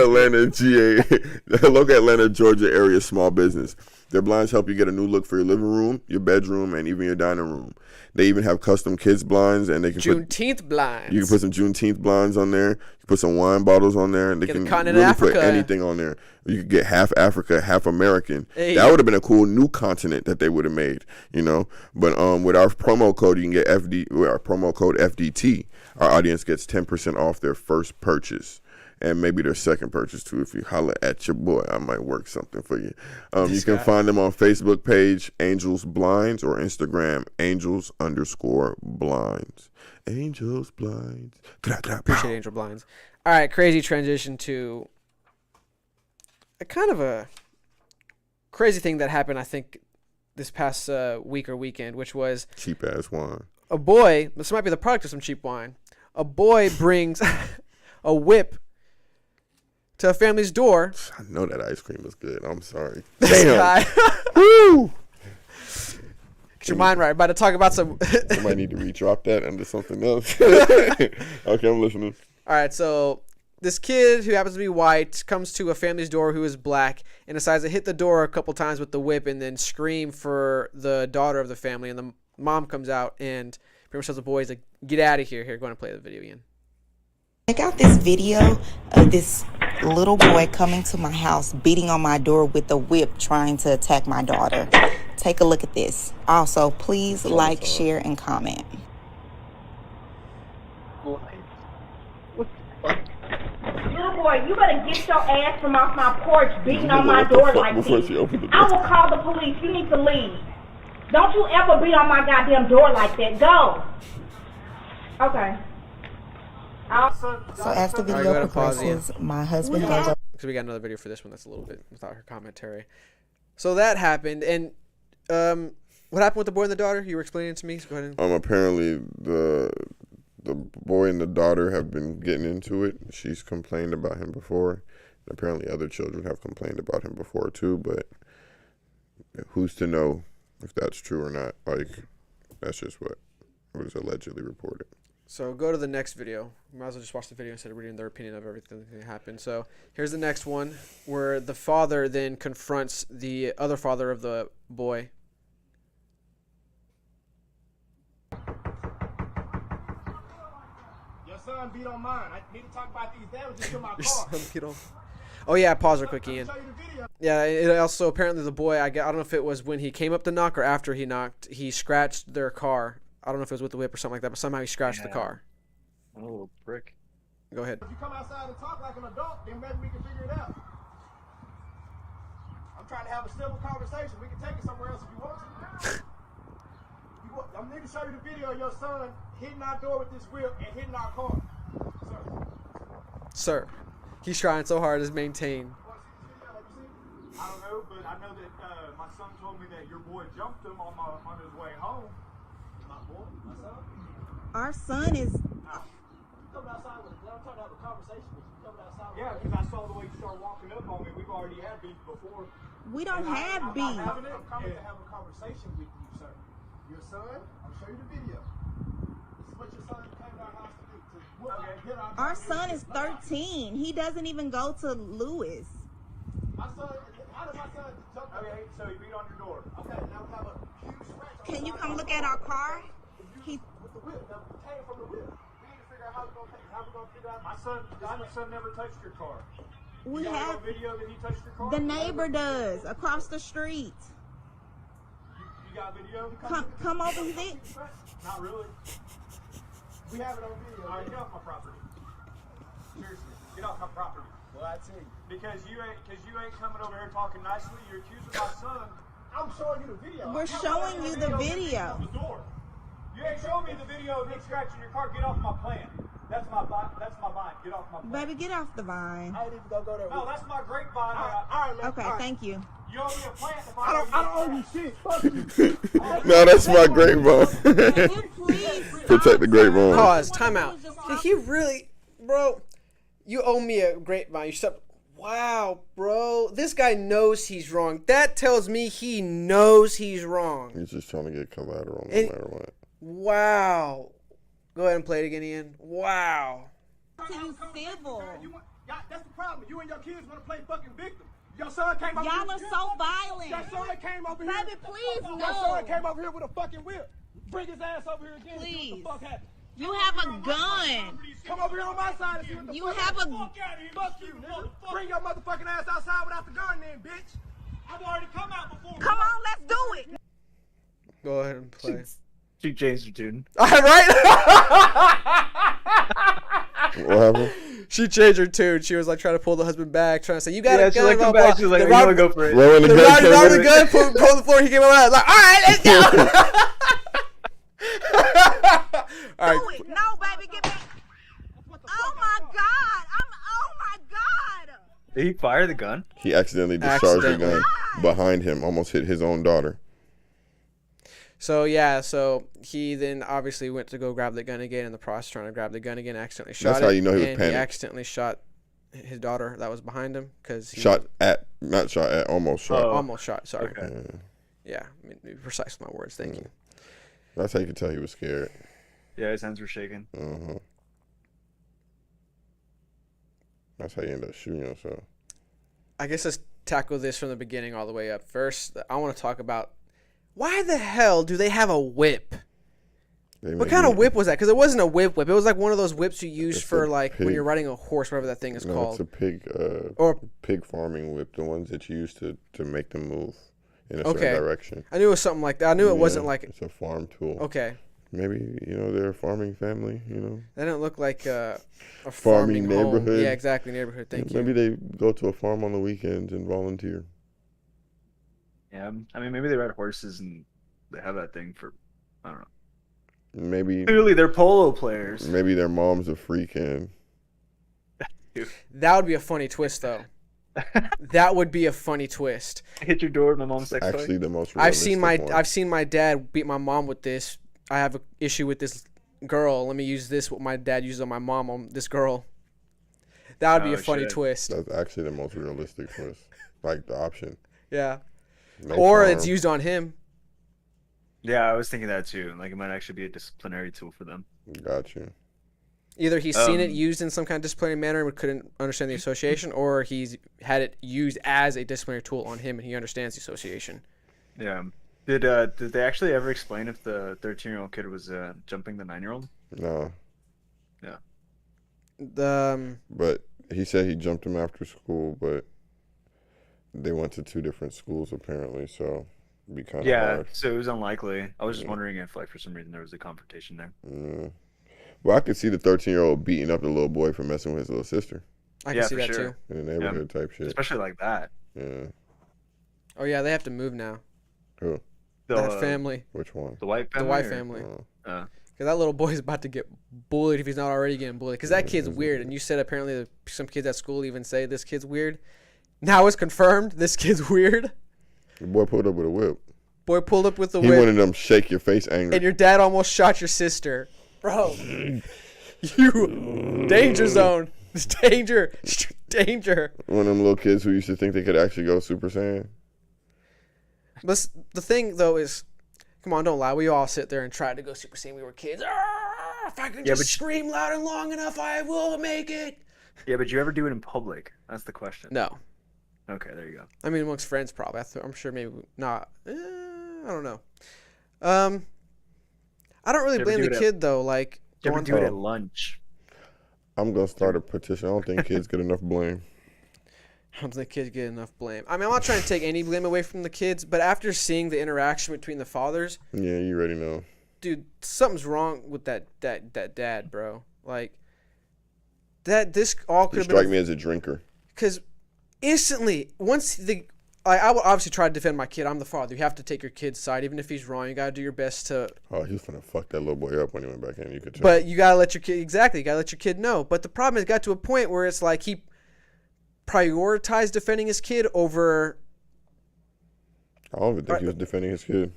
Atlanta, Georgia area small business. Their blinds help you get a new look for your living room, your bedroom, and even your dining room. They even have custom kids blinds, and they can Juneteenth blinds. You can put some Juneteenth blinds on there. You can put some wine bottles on there, and they can really put anything on there. You could get half Africa, half American. Hey. That would have been a cool new continent that they would have made, you know. But with our promo code, you can get with our promo code FDT. Our audience gets 10% off their first purchase. And maybe their second purchase too. If you holler at your boy, I might work something for you. You can find them on Facebook page Angels Blinds or Instagram Angels_Blinds. Angels Blinds. Appreciate Angel Blinds. All right, crazy transition to a kind of a crazy thing that happened. I think this past week or weekend, which was cheap ass wine. A boy. This might be the product of some cheap wine. A boy brings a whip to a family's door. I know that ice cream was good. I'm sorry. This guy. Woo! Get your mind right. About to talk about some. Somebody need to redrop that under something else. Okay, I'm listening. All right, so this kid who happens to be white comes to a family's door who is black and decides to hit the door a couple times with the whip and then scream for the daughter of the family. And the mom comes out and pretty much tells the boys, like, get out of here. Here, go ahead and play the video again. Check out this video of this little boy coming to my house, beating on my door with a whip, trying to attack my daughter. Take a look at this. Also, please like, share, and comment. Little boy, you better get your ass from off my porch beating on my door like this. I will call the police. You need to leave. Don't you ever beat on my goddamn door like that. Go. Okay. So as the video progresses, my husband goes up. Because we got another video for this one that's a little bit without her commentary. So that happened, and what happened with the boy and the daughter? You were explaining it to me. So go ahead. Apparently the boy and the daughter have been getting into it. She's complained about him before. Apparently other children have complained about him before too, but who's to know if that's true or not? Like, that's just what was allegedly reported. So go to the next video. You might as well just watch the video instead of reading their opinion of everything that happened. So here's the next one where the father then confronts the other father of the boy. Your son beat on mine. I need to talk about these damages to my car. Your son beat on. Oh yeah, pause real quick, Ian. Yeah, it also apparently the boy. I don't know if it was when he came up to knock or after he knocked. He scratched their car. I don't know if it was with the whip or something like that, but somehow he scratched the car. Oh, little prick. Go ahead. If you come outside and talk like an adult, then maybe we can figure it out. I'm trying to have a civil conversation. We can take it somewhere else if you want to. I need to show you the video of your son hitting our door with this whip and hitting our car. Sir, he's trying so hard to maintain. I don't know, but I know that my son told me that your boy jumped him on his way home. Our son is. Coming outside with a gun, I'm trying to have a conversation with you. Coming outside with because I saw the way you started walking up on me. We've already had beef before. We don't have beef. I'm coming to have a conversation with you, sir. Your son, I'll show you the video. This is what your son came to our house to do. Our son is 13. He doesn't even go to Lewis. My son, how did my son jump? Okay, so he beat on your door. Okay, now we have a huge scratch. Can you come look at our car? With the whip, that came from the whip. We need to figure out how we're going to figure out. My son never touched your car. We have a video that he touched your car. The neighbor does across the street. You got video? Come over here. Not really. We have it on video. All right, get off my property. Seriously, get off my property. Well, that's it. Because you ain't coming over here talking nicely. You're accusing my son. I'm showing you the video. We're showing you the video. You ain't showing me the video of me scratching your car. Get off my plant. That's my vine. Get off my plant. Baby, get off the vine. I ain't even gonna go there. No, that's my grapevine. All right, man. Okay, thank you. You owe me a plant. I don't owe you shit. Fuck you. No, that's my grapevine. Can you please Protect the grapevine. Pause. Time out. Did he really, bro? You owe me a grapevine. You said what? Wow, bro. This guy knows he's wrong. That tells me he knows he's wrong. He's just trying to get collateral no matter what. Wow. Go ahead and play it again, Ian. Wow. Civil. That's the problem. You and your kids want to play fucking victim. Your son came over here. Y'all are so violent. Your son came over here. Baby, please, no. Your son came over here with a fucking whip. Bring his ass over here again. Please. See what the fuck happened. You have a gun. Come over here on my side and see what the You fuck have happened. a... Fuck you, nigga. Bring your motherfucking ass outside without the gun then, bitch. I've already come out before. Come on, let's do it. Go ahead and play. She changed her tune. All right. What happened? She changed her tune. She was like trying to pull the husband back, trying to say, "You got a she gun." like Blah, come blah. back. She's like, The "You want to go for it?" Well, when the The gun came robbed the in- gun, pulled the floor. He came over. I was like, "All right, let's go." All right. Do it. No, baby, get back. Oh my God. Oh my God. Did he fire the gun? He accidentally discharged the Accidentally. gun behind him, almost hit his own daughter. So yeah, so he then obviously went to go grab the gun again. In the process, trying to grab the gun again, accidentally shot That's how it, you know he was and panicked. He accidentally shot his daughter that was behind him because Not shot at, almost shot. Oh. almost shot. Sorry. Okay. Yeah, I mean, be precise with my words. Thank you. That's how you could tell he was scared. Yeah, his hands were shaking. That's how you end up shooting yourself. I guess let's tackle this from the beginning all the way up. First, I want to talk about why the hell do they have a whip? What kind of whip was that? Because it wasn't a whip. It was like one of those whips you use for like when you're riding a horse, whatever that thing is called. It's a pig, Or pig farming whip. The ones that you use to make them move in a certain direction. I knew it was something like that. I knew it wasn't like. It's a farm tool. Okay. Maybe they're a farming family. That didn't look like a farming home. neighborhood. Yeah, exactly, neighborhood. Thank you. Maybe they go to a farm on the weekends and volunteer. Yeah, I mean, maybe they ride horses and they have that thing for, I don't know. Maybe Clearly, they're polo players. Maybe their mom's a freak and That would be a funny twist, though. That would be a funny twist. Hit your door with my mom's sex actually toy. the most. I've seen realistic one. I've seen my dad beat my mom with this. I have an issue with this girl. Let me use this what my dad uses on my mom on this girl. That would be a funny shit. twist. That's actually the most realistic twist. Like the option. Yeah. No Or farm. it's used on him. Yeah, I was thinking that too. Like, it might actually be a disciplinary tool for them. Got you. Either he's seen it used in some kind of disciplinary manner and couldn't understand the association, or he's had it used as a disciplinary tool on him and he understands the association. Yeah. Did they actually ever explain if the 13-year-old kid was jumping the 9-year-old? No. Yeah. But he said he jumped him after school, but they went to two different schools apparently, so it'd be kind of hard. So it was unlikely. I was just wondering if, like, for some reason there was a confrontation there. Well, I could see the 13-year-old beating up the little boy for messing with his little sister I can see for that sure. too. in the neighborhood type shit. Especially like that. Yeah. Oh yeah, they have to move now. Who? That family. Which one? The white The family? white or- family. Uh, Because that little boy's about to get bullied if he's not already getting bullied. Because that kid's weird. And you said apparently that some kids at school even say this kid's weird. Now it's confirmed this kid's weird. The boy pulled up with a whip. Boy pulled up with the He whip. wanted them shake your face angry. And your dad almost shot your sister. Bro. You. Danger zone. It's danger. Danger. One of them little kids who used to think they could actually go Super Saiyan. But the thing, though, is, come on, don't lie. We all sit there and try to go Super Saiyan when we were kids. If I can just scream loud and long enough, I will make it. yeah, but you ever do it in public? That's the question. No. Okay, there you go. I mean, amongst friends, probably. I'm sure maybe not. I don't know. I don't really blame the kid, though. Like, You ever do it at lunch? I'm going to start a petition. I don't think kids get enough blame. I don't think kids get enough blame. I mean, I'm not trying to take any blame away from the kids, but after seeing the interaction between the fathers, Yeah, you already know. dude, something's wrong with that dad, bro. Like, this all could You have been. strike me as a drinker. Because instantly, once I would obviously try to defend my kid. I'm the father. You have to take your kid's side, even if he's wrong. You gotta do your best to. Oh, he was finna fuck that little boy up when he went back in. You could tell. But you gotta let your kid You gotta let your kid know. But the problem is, it got to a point where it's like he prioritized defending his kid over. I don't even think he was defending his kid.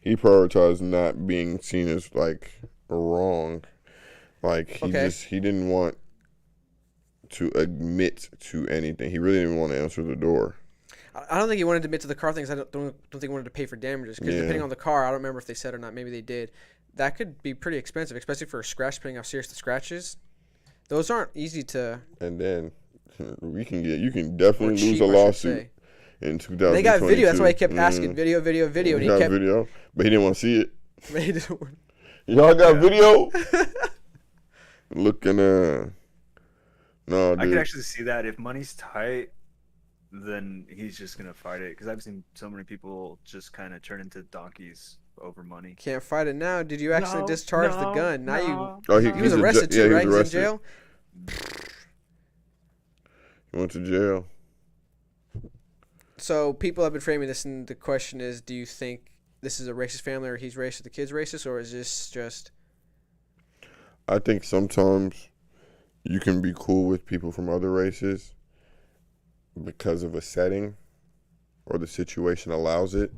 He prioritized not being seen as like wrong. Like he didn't want to admit to anything. He really didn't want to answer the door. I don't think he wanted to admit to the car things. I don't think he wanted to pay for damages. Because depending on the car, I don't remember if they said or not. Maybe they did. That could be pretty expensive, especially for a scratch, depending how serious the scratch is. Those aren't easy to. And then you can definitely lose a lawsuit in 2022. They got video. That's why he kept asking video. And he got video, but he didn't want to see it. He didn't want... Y'all got video? Looking no, dude. I could actually see that if money's tight, then he's just gonna fight it. Because I've seen so many people just kind of turn into donkeys over money. Can't fight it now. Did you actually discharge the gun? Now he was arrested too, right? He's in jail. He went to jail. So people have been framing this, and the question is: do you think this is a racist family, or he's racist, the kid's racist, or is this just? I think sometimes you can be cool with people from other races because of a setting or the situation allows it.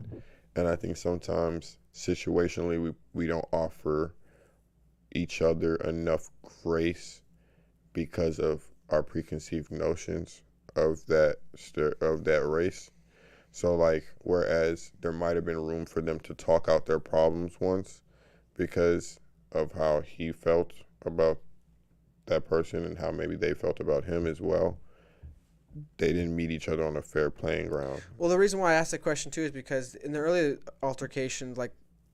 And I think sometimes situationally we don't offer each other enough grace because of our preconceived notions of that race. So like, whereas there might have been room for them to talk out their problems once because of how he felt about that person and how maybe they felt about him as well, they didn't meet each other on a fair playing ground. Well, the reason why I asked that question too is because in the early altercations, like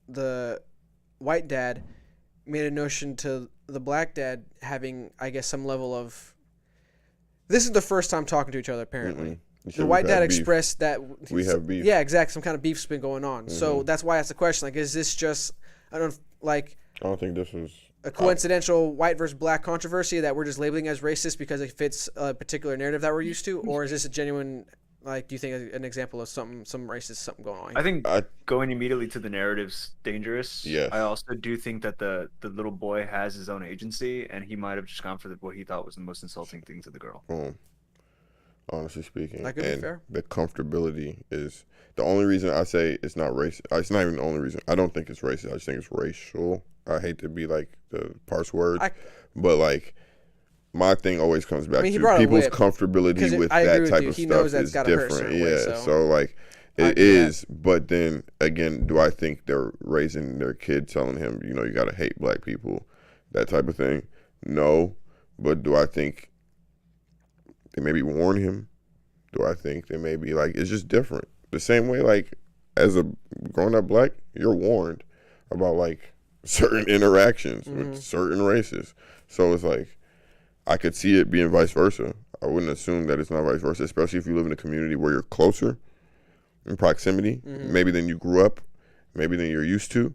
the white dad made a notion to the black dad having, I guess, some level of. This is the first time talking to each other, apparently. The white dad expressed that we have beef. Yeah, exactly. Some kind of beef's been going on. So that's why I asked the question. Like, is this just I don't think this was a coincidental white versus black controversy that we're just labeling as racist because it fits a particular narrative that we're used to, or is this a genuine? Like, do you think an example of some racist something going on? I think going immediately to the narrative's dangerous. Yes. I also do think that the little boy has his own agency, and he might have just gone for what he thought was the most insulting thing to the girl. Honestly speaking, that could be fair. The comfortability is the only reason I say it's not racist. It's not even the only reason. I don't think it's racist. I just think it's racial. I hate to be like the parse words, but like my thing always comes back to people's comfortability with that type of stuff is different. Yeah, so like it is. But then again, do I think they're raising their kid telling him, you know, you got to hate black people, that type of thing? No, but do I think they maybe warn him? Do I think they may be like, it's just different. The same way, like, as a growing up black, you're warned about, like, certain interactions with certain races. So it's like, I could see it being vice versa. I wouldn't assume that it's not vice versa, especially if you live in a community where you're closer in proximity, maybe than you grew up, maybe than you're used to.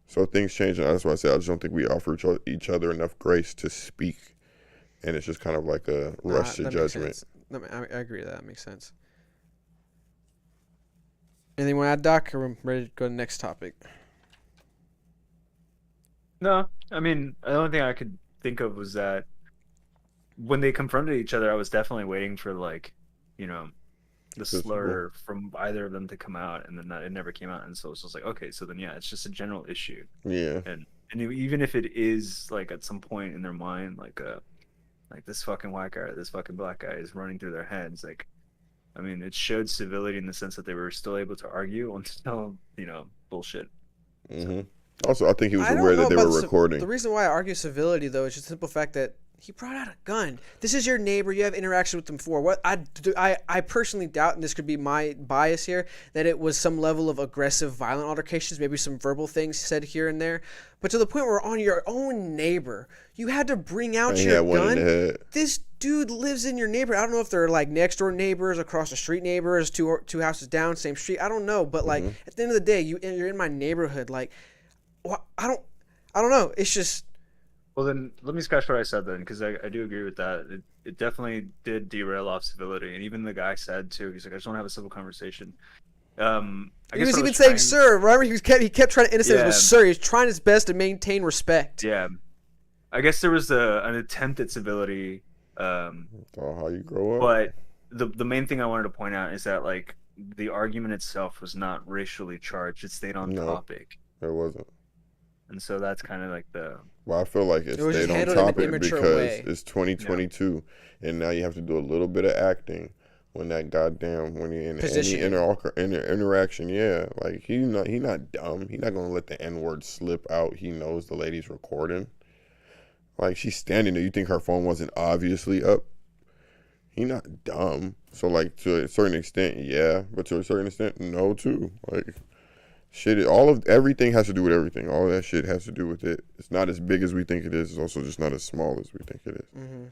So things change, and that's why I say I just don't think we offer each other enough grace to speak. And it's just kind of like a rush to judgment. I agree with that. That makes sense. Anything you want to add, Doc, or we're ready to go to the next topic? No, I mean, the only thing I could think of was that when they confronted each other, I was definitely waiting for, like, you know, the slur from either of them to come out, and then it never came out. And so it's just like, okay, so then, yeah, it's just a general issue. Yeah. And even if it is, like, at some point in their mind, like this fucking white guy or this fucking black guy is running through their heads. Like, I mean, it showed civility in the sense that they were still able to argue until, you know, bullshit. So. Also, I think he was aware that they were recording. The reason why I argue civility, though, is just the simple fact that he brought out a gun. This is your neighbor. You have interaction with them before. What I personally doubt, and this could be my bias here, that it was some level of aggressive, violent altercations, maybe some verbal things said here and there. But to the point where on your own neighbor, you had to bring out your gun. This dude lives in your neighborhood. I don't know if they're like next door neighbors, across the street neighbors, two houses down, same street. I don't know. But like at the end of the day, you're in my neighborhood. Like, I don't know. It's just. Well, then let me scratch what I said then, because I do agree with that. It definitely did derail off civility, and even the guy said too. He's like, I just want to have a civil conversation. He was even saying "sir." Remember, he kept trying to innocent with "sir." He was trying his best to maintain respect. Yeah, I guess there was an attempt at civility. How you grow up. But the main thing I wanted to point out is that, like, the argument itself was not racially charged. It stayed on topic. It wasn't. and so that's kind of like the. Well, I feel like it was just stayed on handled in an topic immature because way. it's 2022, and now you have to do a little bit of acting when you're in any interaction. Yeah, like he not dumb. He not gonna let the N-word slip out. He knows the lady's recording. Like, she's standing there. You think her phone wasn't obviously up? He not dumb. So, like, to a certain extent, yeah. But to a certain extent, no, too. Like, shit, everything has to do with everything. All of that shit has to do with it. It's not as big as we think it is. It's also just not as small as we think it is. Mm-hmm.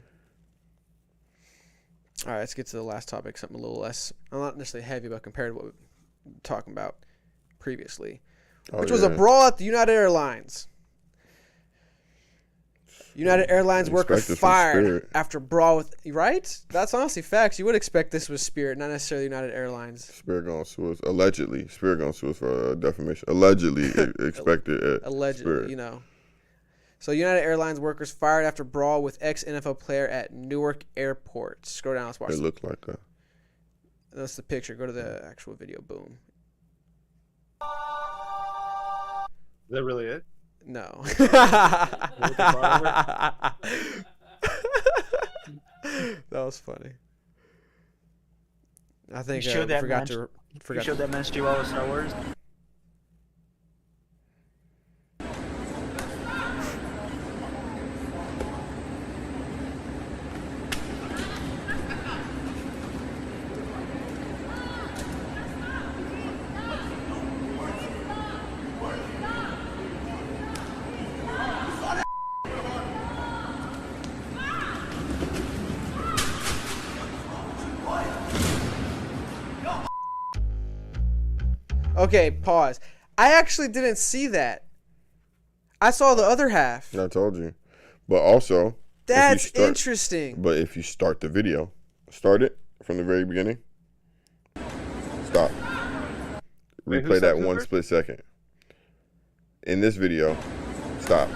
All right, let's get to the last topic, something a little less, not necessarily heavy, but compared to what we were talking about previously, which was a brawl at the United Airlines. United Airlines worker fired after brawl with, right? That's honestly facts. You would expect this was Spirit, not necessarily United Airlines. Spirit gonna sue us. Allegedly. Spirit gonna sue us for defamation. Allegedly expected. Allegedly, Spirit. you know. So United Airlines workers fired after brawl with ex-NFL player at Newark Airport. Scroll down, let's watch It looked like a... That's the picture. Go to the actual video. Boom. Is that really it? No. That was funny. I think you showed that forgot man, to. You showed that man Chihuahua with Star Wars. Okay, pause. I actually didn't see that. I saw the other half. I told you. But also... That's interesting. But if you start the video, start it from the very beginning. Stop. Replay that one split second. In this video, stop.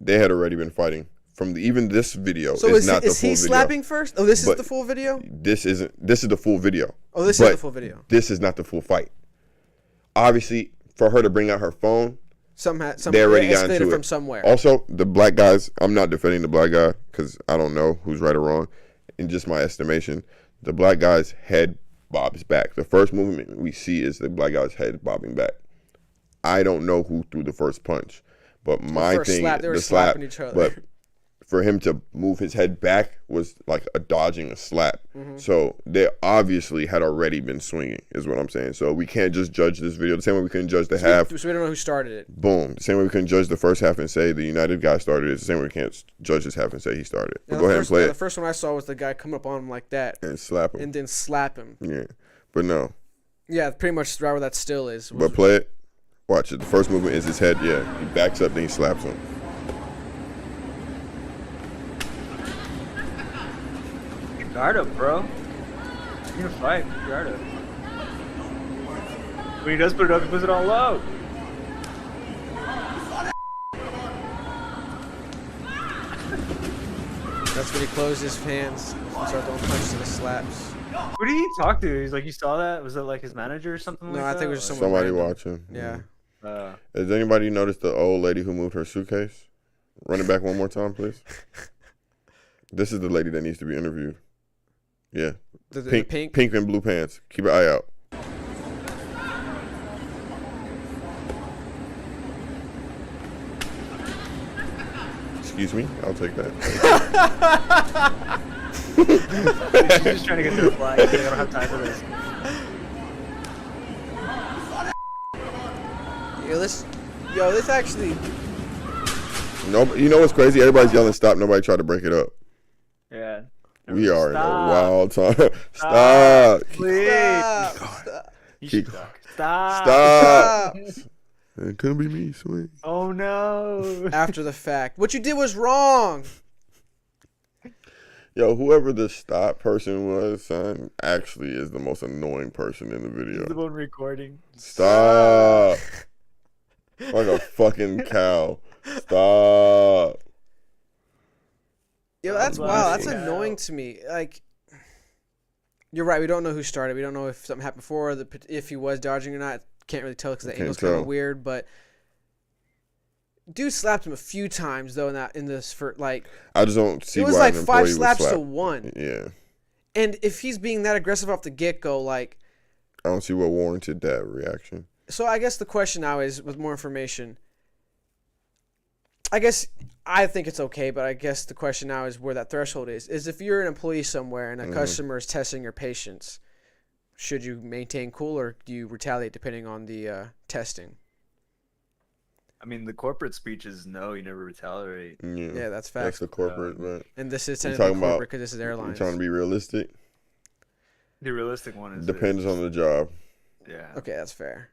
They had already been fighting. Even this video so is not the full video. Is he slapping first? Oh, this is the full video? This is the full video. Oh, this is the full video. This is not the full fight. Obviously, for her to bring out her phone, they already got into it from somewhere. Also, the black guys, I'm not defending the black guy because I don't know who's right or wrong. In just my estimation, the black guy's head bobs back. The first movement we see is the black guy's head bobbing back. I don't know who threw the first punch, but they were slapping each other. But for him to move his head back was like dodging a slap. Mm-hmm. So they obviously had already been swinging, is what I'm saying. So we can't just judge this video the same way we couldn't judge the half. So we don't know who started it. Boom. The same way we couldn't judge the first half and say the United guy started it. It's the same way we can't judge this half and say he started it. But go ahead and play it. The first one I saw was the guy come up on him like that. And slap him. And then slap him. Yeah. But no. Yeah, pretty much right where that still is. But play it. Watch it. The first movement is his head. Yeah. He backs up, then he slaps him. Guard up, bro. You're gonna fight. Guard up. When he does put it up, he puts it all low. That's when he closed his hands and started throwing punches and slaps. Who did he talk to? He's like, you saw that? Was it like his manager or something like that? No, I think it was somebody watching. Yeah. Has anybody noticed the old lady who moved her suitcase? Run it back one more time, please. This is the lady that needs to be interviewed. Yeah. The pink and blue pants. Keep an eye out. Excuse me? I'll take that. She's just trying to get to the flag. I don't have time for this. This actually... No, you know what's crazy? Everybody's yelling stop. Nobody tried to break it up. Yeah. We are in a wild time. Stop. Please. Stop. Stop. It couldn't be me, swing. Oh, no. After the fact. What you did was wrong. Yo, whoever the stop person was, son, actually is the most annoying person in the video. He's the one recording. Stop. Like a fucking cow. Stop. Yo, that's wild. That's annoying to me. Like, you're right. We don't know who started. We don't know if something happened before, if he was dodging or not. Can't really tell because the angle's kind of weird. But dude slapped him a few times though in this for like. I just don't see. It was why like an 5 employee slaps would slap. to 1. Yeah. And if he's being that aggressive off the get-go, like... I don't see what warranted that reaction. So I guess the question now is, with more information, I guess I think it's okay, but I guess the question now is where that threshold is if you're an employee somewhere and a customer is testing your patience, should you maintain cool or do you retaliate depending on the testing? I mean, the corporate speech is no, you never retaliate. Yeah, that's facts. That's the corporate, but and this is technically corporate because this is airlines. You're trying to be realistic. The realistic one is depends on the job. Yeah. Okay, that's fair.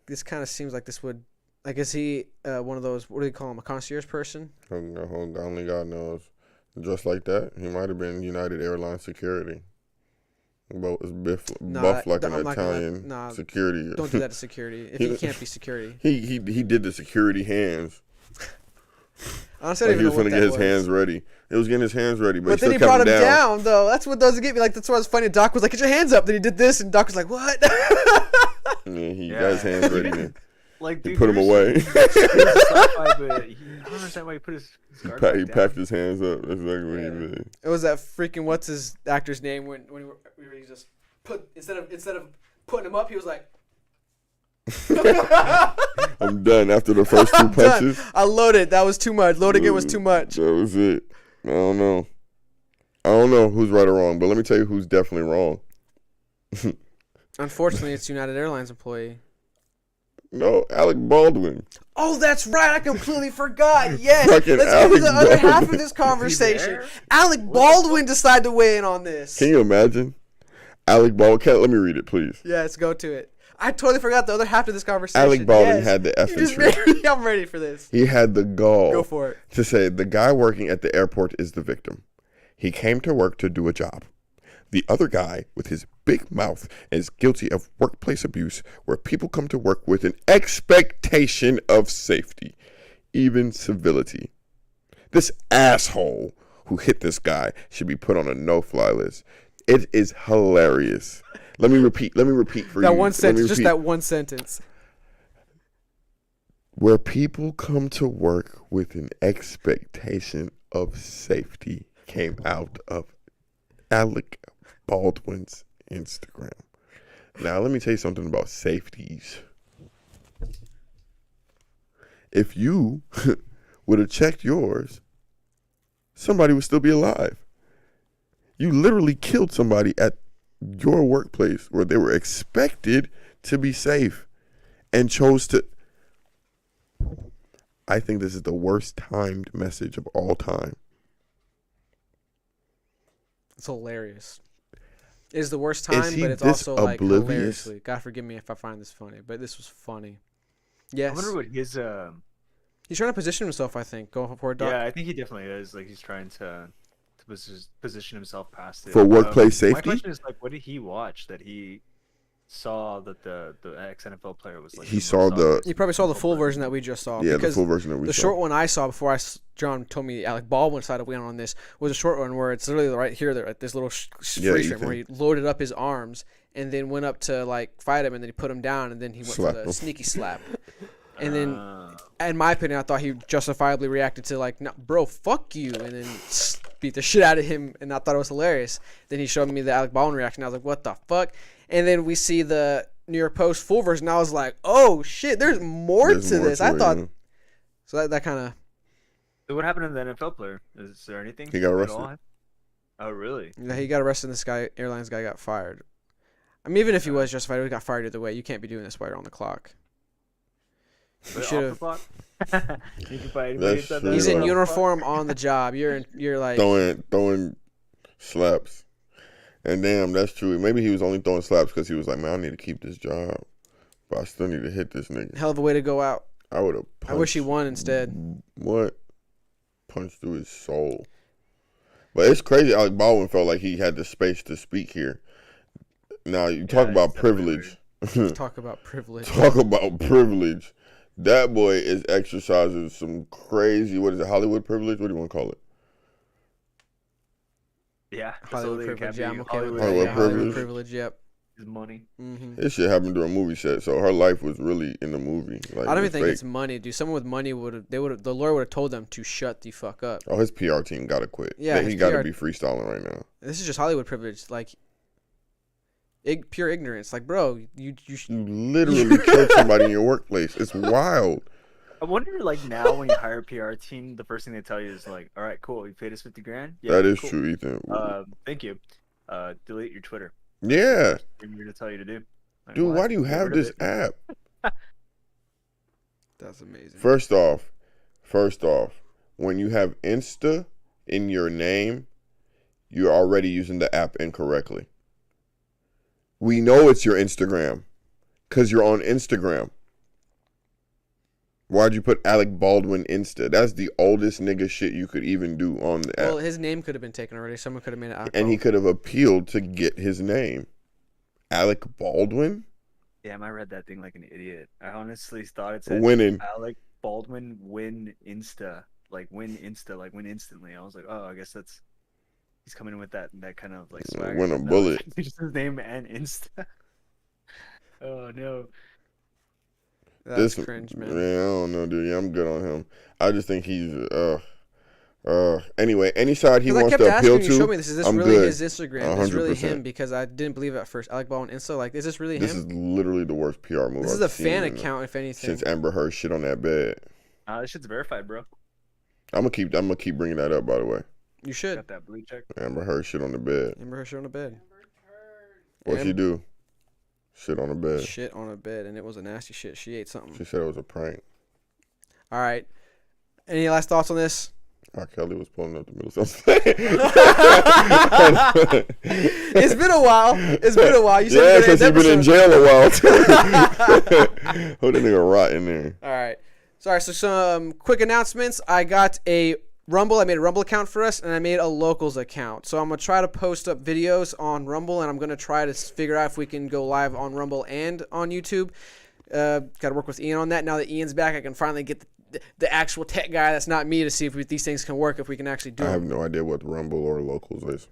This kind of seems like this would, like, is he one of those? What do they call him? A concierge person? Only God knows. Dressed like that, he might have been United Airlines security. Buff like an Italian security. Don't do that to security. If he can't be security, he did the security hands. Honestly, like he was going to get his hands ready. It was getting his hands ready, but then he brought him down. Though that's what doesn't get me. Like that's why it's funny. Doc was like, "Get your hands up." Then he did this, and Doc was like, "What?" He got his hands ready. Then. Like, dude, he put him away. I don't understand why he put his guard back He down. packed his hands up. That's exactly what he did. It was that freaking what's his actor's name when he just put instead of putting him up, he was like. I'm done after the first 2 punches. I loaded. That was too much. Loading it was too much. That was it. I don't know who's right or wrong, but let me tell you who's definitely wrong. Unfortunately, it's United Airlines employee. No, Alec Baldwin. Oh, that's right. I completely forgot. Yes. Fucking Let's Alec go to the other half Baldwin. of this conversation. Alec Baldwin decided to weigh in on this. Can you imagine? Alec Baldwin. Let me read it, please. Yeah, let's go to it. I totally forgot the other half of this conversation. Alec Baldwin had the effing I'm ready for this. He had the gall Go for it. to say the guy working at the airport is the victim. He came to work to do a job. The other guy with his big mouth is guilty of workplace abuse where people come to work with an expectation of safety, even civility. This asshole who hit this guy should be put on a no-fly list. It is hilarious. Let me repeat for you. That one sentence, just that one sentence. Where people come to work with an expectation of safety came out of Alec Baldwin's Instagram. Now, let me tell you something about safeties. If you would have checked yours, somebody would still be alive. You literally killed somebody at your workplace where they were expected to be safe and chose to. I think this is the worst timed message of all time. It's hilarious. It is the worst time, but it's also like hilariously. God forgive me if I find this funny, but this was funny. Yes. I wonder what his He's trying to position himself, I think. Go for it, Doc. Yeah, I think he definitely is. Like he's trying to position himself past it. For workplace safety? My question is like, what did he watch that he saw that the ex-NFL player was like? He probably saw the full version that we just saw. Yeah, because the full version that we saw. The short one I saw before John told me Alec Baldwin side of went on this was a short one where it's literally right here, there at this little freeze frame where he loaded up his arms and then went up to like fight him and then he put him down and then he went for the sneaky slap. And then, in my opinion, I thought he justifiably reacted to like, no, bro, fuck you, and then beat the shit out of him, and I thought it was hilarious. Then he showed me the Alec Baldwin reaction. I was like, what the fuck? And then we see the New York Post full version. I was like, oh shit, there's more to this. I thought so. That kind of. So what happened to the NFL player? Is there anything? He got arrested. Oh really? Yeah, he got arrested. And this guy, airlines guy, got fired. I mean, even if he was justified, he got fired either way. You can't be doing this while you're on the clock. You should have. He's in uniform on the job. You're like throwing slaps, and damn, that's true. Maybe he was only throwing slaps because he was like, man, I need to keep this job, but I still need to hit this nigga. Hell of a way to go out. I would have. I wish he won instead. What? Punched through his soul. But it's crazy. Alec Baldwin felt like he had the space to speak here. Now you talk about privilege. Talk about privilege. Talk about privilege. That boy is exercising some crazy, what is it, Hollywood privilege? What do you want to call it? Yeah. Hollywood privilege. Yeah, I'm okay with Hollywood that. privilege. Hollywood privilege, yep. His money. This shit happened during a movie set, so her life was really in the movie. Like, I don't even think it's money, dude. Someone with money the lawyer would have told them to shut the fuck up. Oh, his PR team gotta quit. Yeah, he gotta be freestyling right now. This is just Hollywood privilege, like pure ignorance. Like, bro, you literally killed somebody in your workplace. It's wild. I wonder, like, now when you hire a PR team, the first thing they tell you is like, "All right, cool, you paid us $50,000." Yeah, that is cool. true, Ethan. Thank you. Delete your Twitter. Yeah. I'm here to tell you to do. Like, dude, why do you have this app? That's amazing. First off, when you have Insta in your name, you're already using the app incorrectly. We know it's your Instagram because you're on Instagram. Why'd you put Alec Baldwin Insta? That's the oldest nigga shit you could even do on the app. Well, his name could have been taken already. Someone could have made it. And he could have appealed to get his name. Alec Baldwin? Damn, I read that thing like an idiot. I honestly thought it said winning. Alec Baldwin win Insta. Like win instantly. I was like, oh, I guess he's coming in with that kind of like swagger. Win a bullet. Just his name and Insta. Oh no. That's cringe, man. I don't know, dude. Yeah, I'm good on him. I just think he's anyway, any side he wants to appeal to, show me this. Is this I'm really good. his Instagram? Is this really him? Because I didn't believe it at first. Alec Baldwin Insta, like, is this really him? This is literally the worst PR move. This is a fan account, if anything. Since Amber Heard shit on that bed. This shit's verified, bro. I'm gonna keep bringing that up. By the way, you should. Got that blue check. Amber Heard shit on the bed. Amber Heard shit on the bed. What'd she do? Shit on the bed. Shit on a bed, and it was a nasty shit. She ate something. She said it was a prank. All right. Any last thoughts on this? R. Kelly was pulling up the middle. It's been a while. You said yeah, because he's been in jail a while too. Hold that nigga rot in there. All right. Sorry. So some quick announcements. I got a Rumble. I made a Rumble account for us, and I made a Locals account. So I'm going to try to post up videos on Rumble, and I'm going to try to figure out if we can go live on Rumble and on YouTube. Got to work with Ian on that. Now that Ian's back, I can finally get the actual tech guy that's not me to see if these things can work, if we can actually do it. I have no idea what Rumble or Locals is.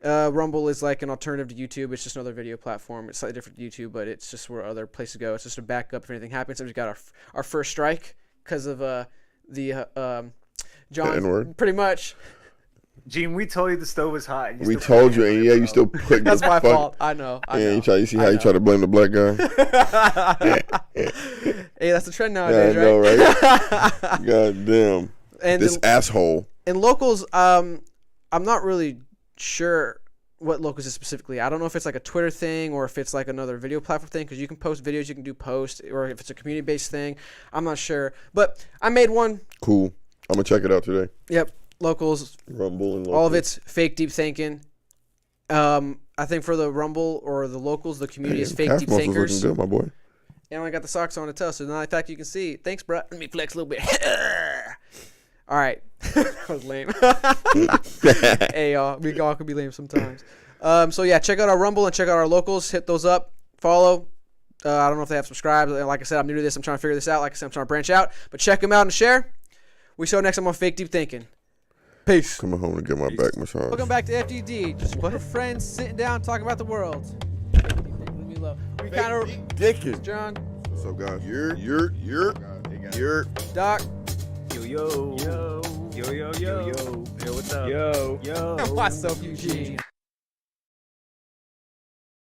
Rumble is like an alternative to YouTube. It's just another video platform. It's slightly different to YouTube, but it's just where other places go. It's just a backup if anything happens. So we got our first strike because of John, N-word? pretty much. Gene, we told you the stove was hot. And we told you, and yeah, you still put. That's my fault. I know. Yeah, you see how you try to blame the black guy. Hey, that's the trend nowadays, I know, right? God damn. And this asshole. In Locals, I'm not really sure what Locals is specifically. I don't know if it's like a Twitter thing or if it's like another video platform thing, because you can post videos, you can do posts, or if it's a community-based thing. I'm not sure. But I made one. Cool. I'm going to check it out today. Yep. Locals. Rumble and Locals. All of it's fake deep thinking. I think for the Rumble or the Locals, the community is fake deep thinkers. Looking good, my boy. And I got the socks on to tell, so now in fact you can see. Thanks, bro. Let me flex a little bit. All right. That was lame. Hey, y'all. We all could be lame sometimes. So, yeah, check out our Rumble and check out our Locals. Hit those up. Follow. I don't know if they have subscribed. Like I said, I'm new to this. I'm trying to figure this out. Like I said, I'm trying to branch out. But check them out and share. We show next time on Fake Deep Thinking. Peace. Coming home to get my back massage. Welcome back to FDD. Just a bunch of friends sitting down talking about the world. We kind of ridiculous. John. What's up, guys? You're Doc. Yo. Yo, what's up? What's up, Eugene?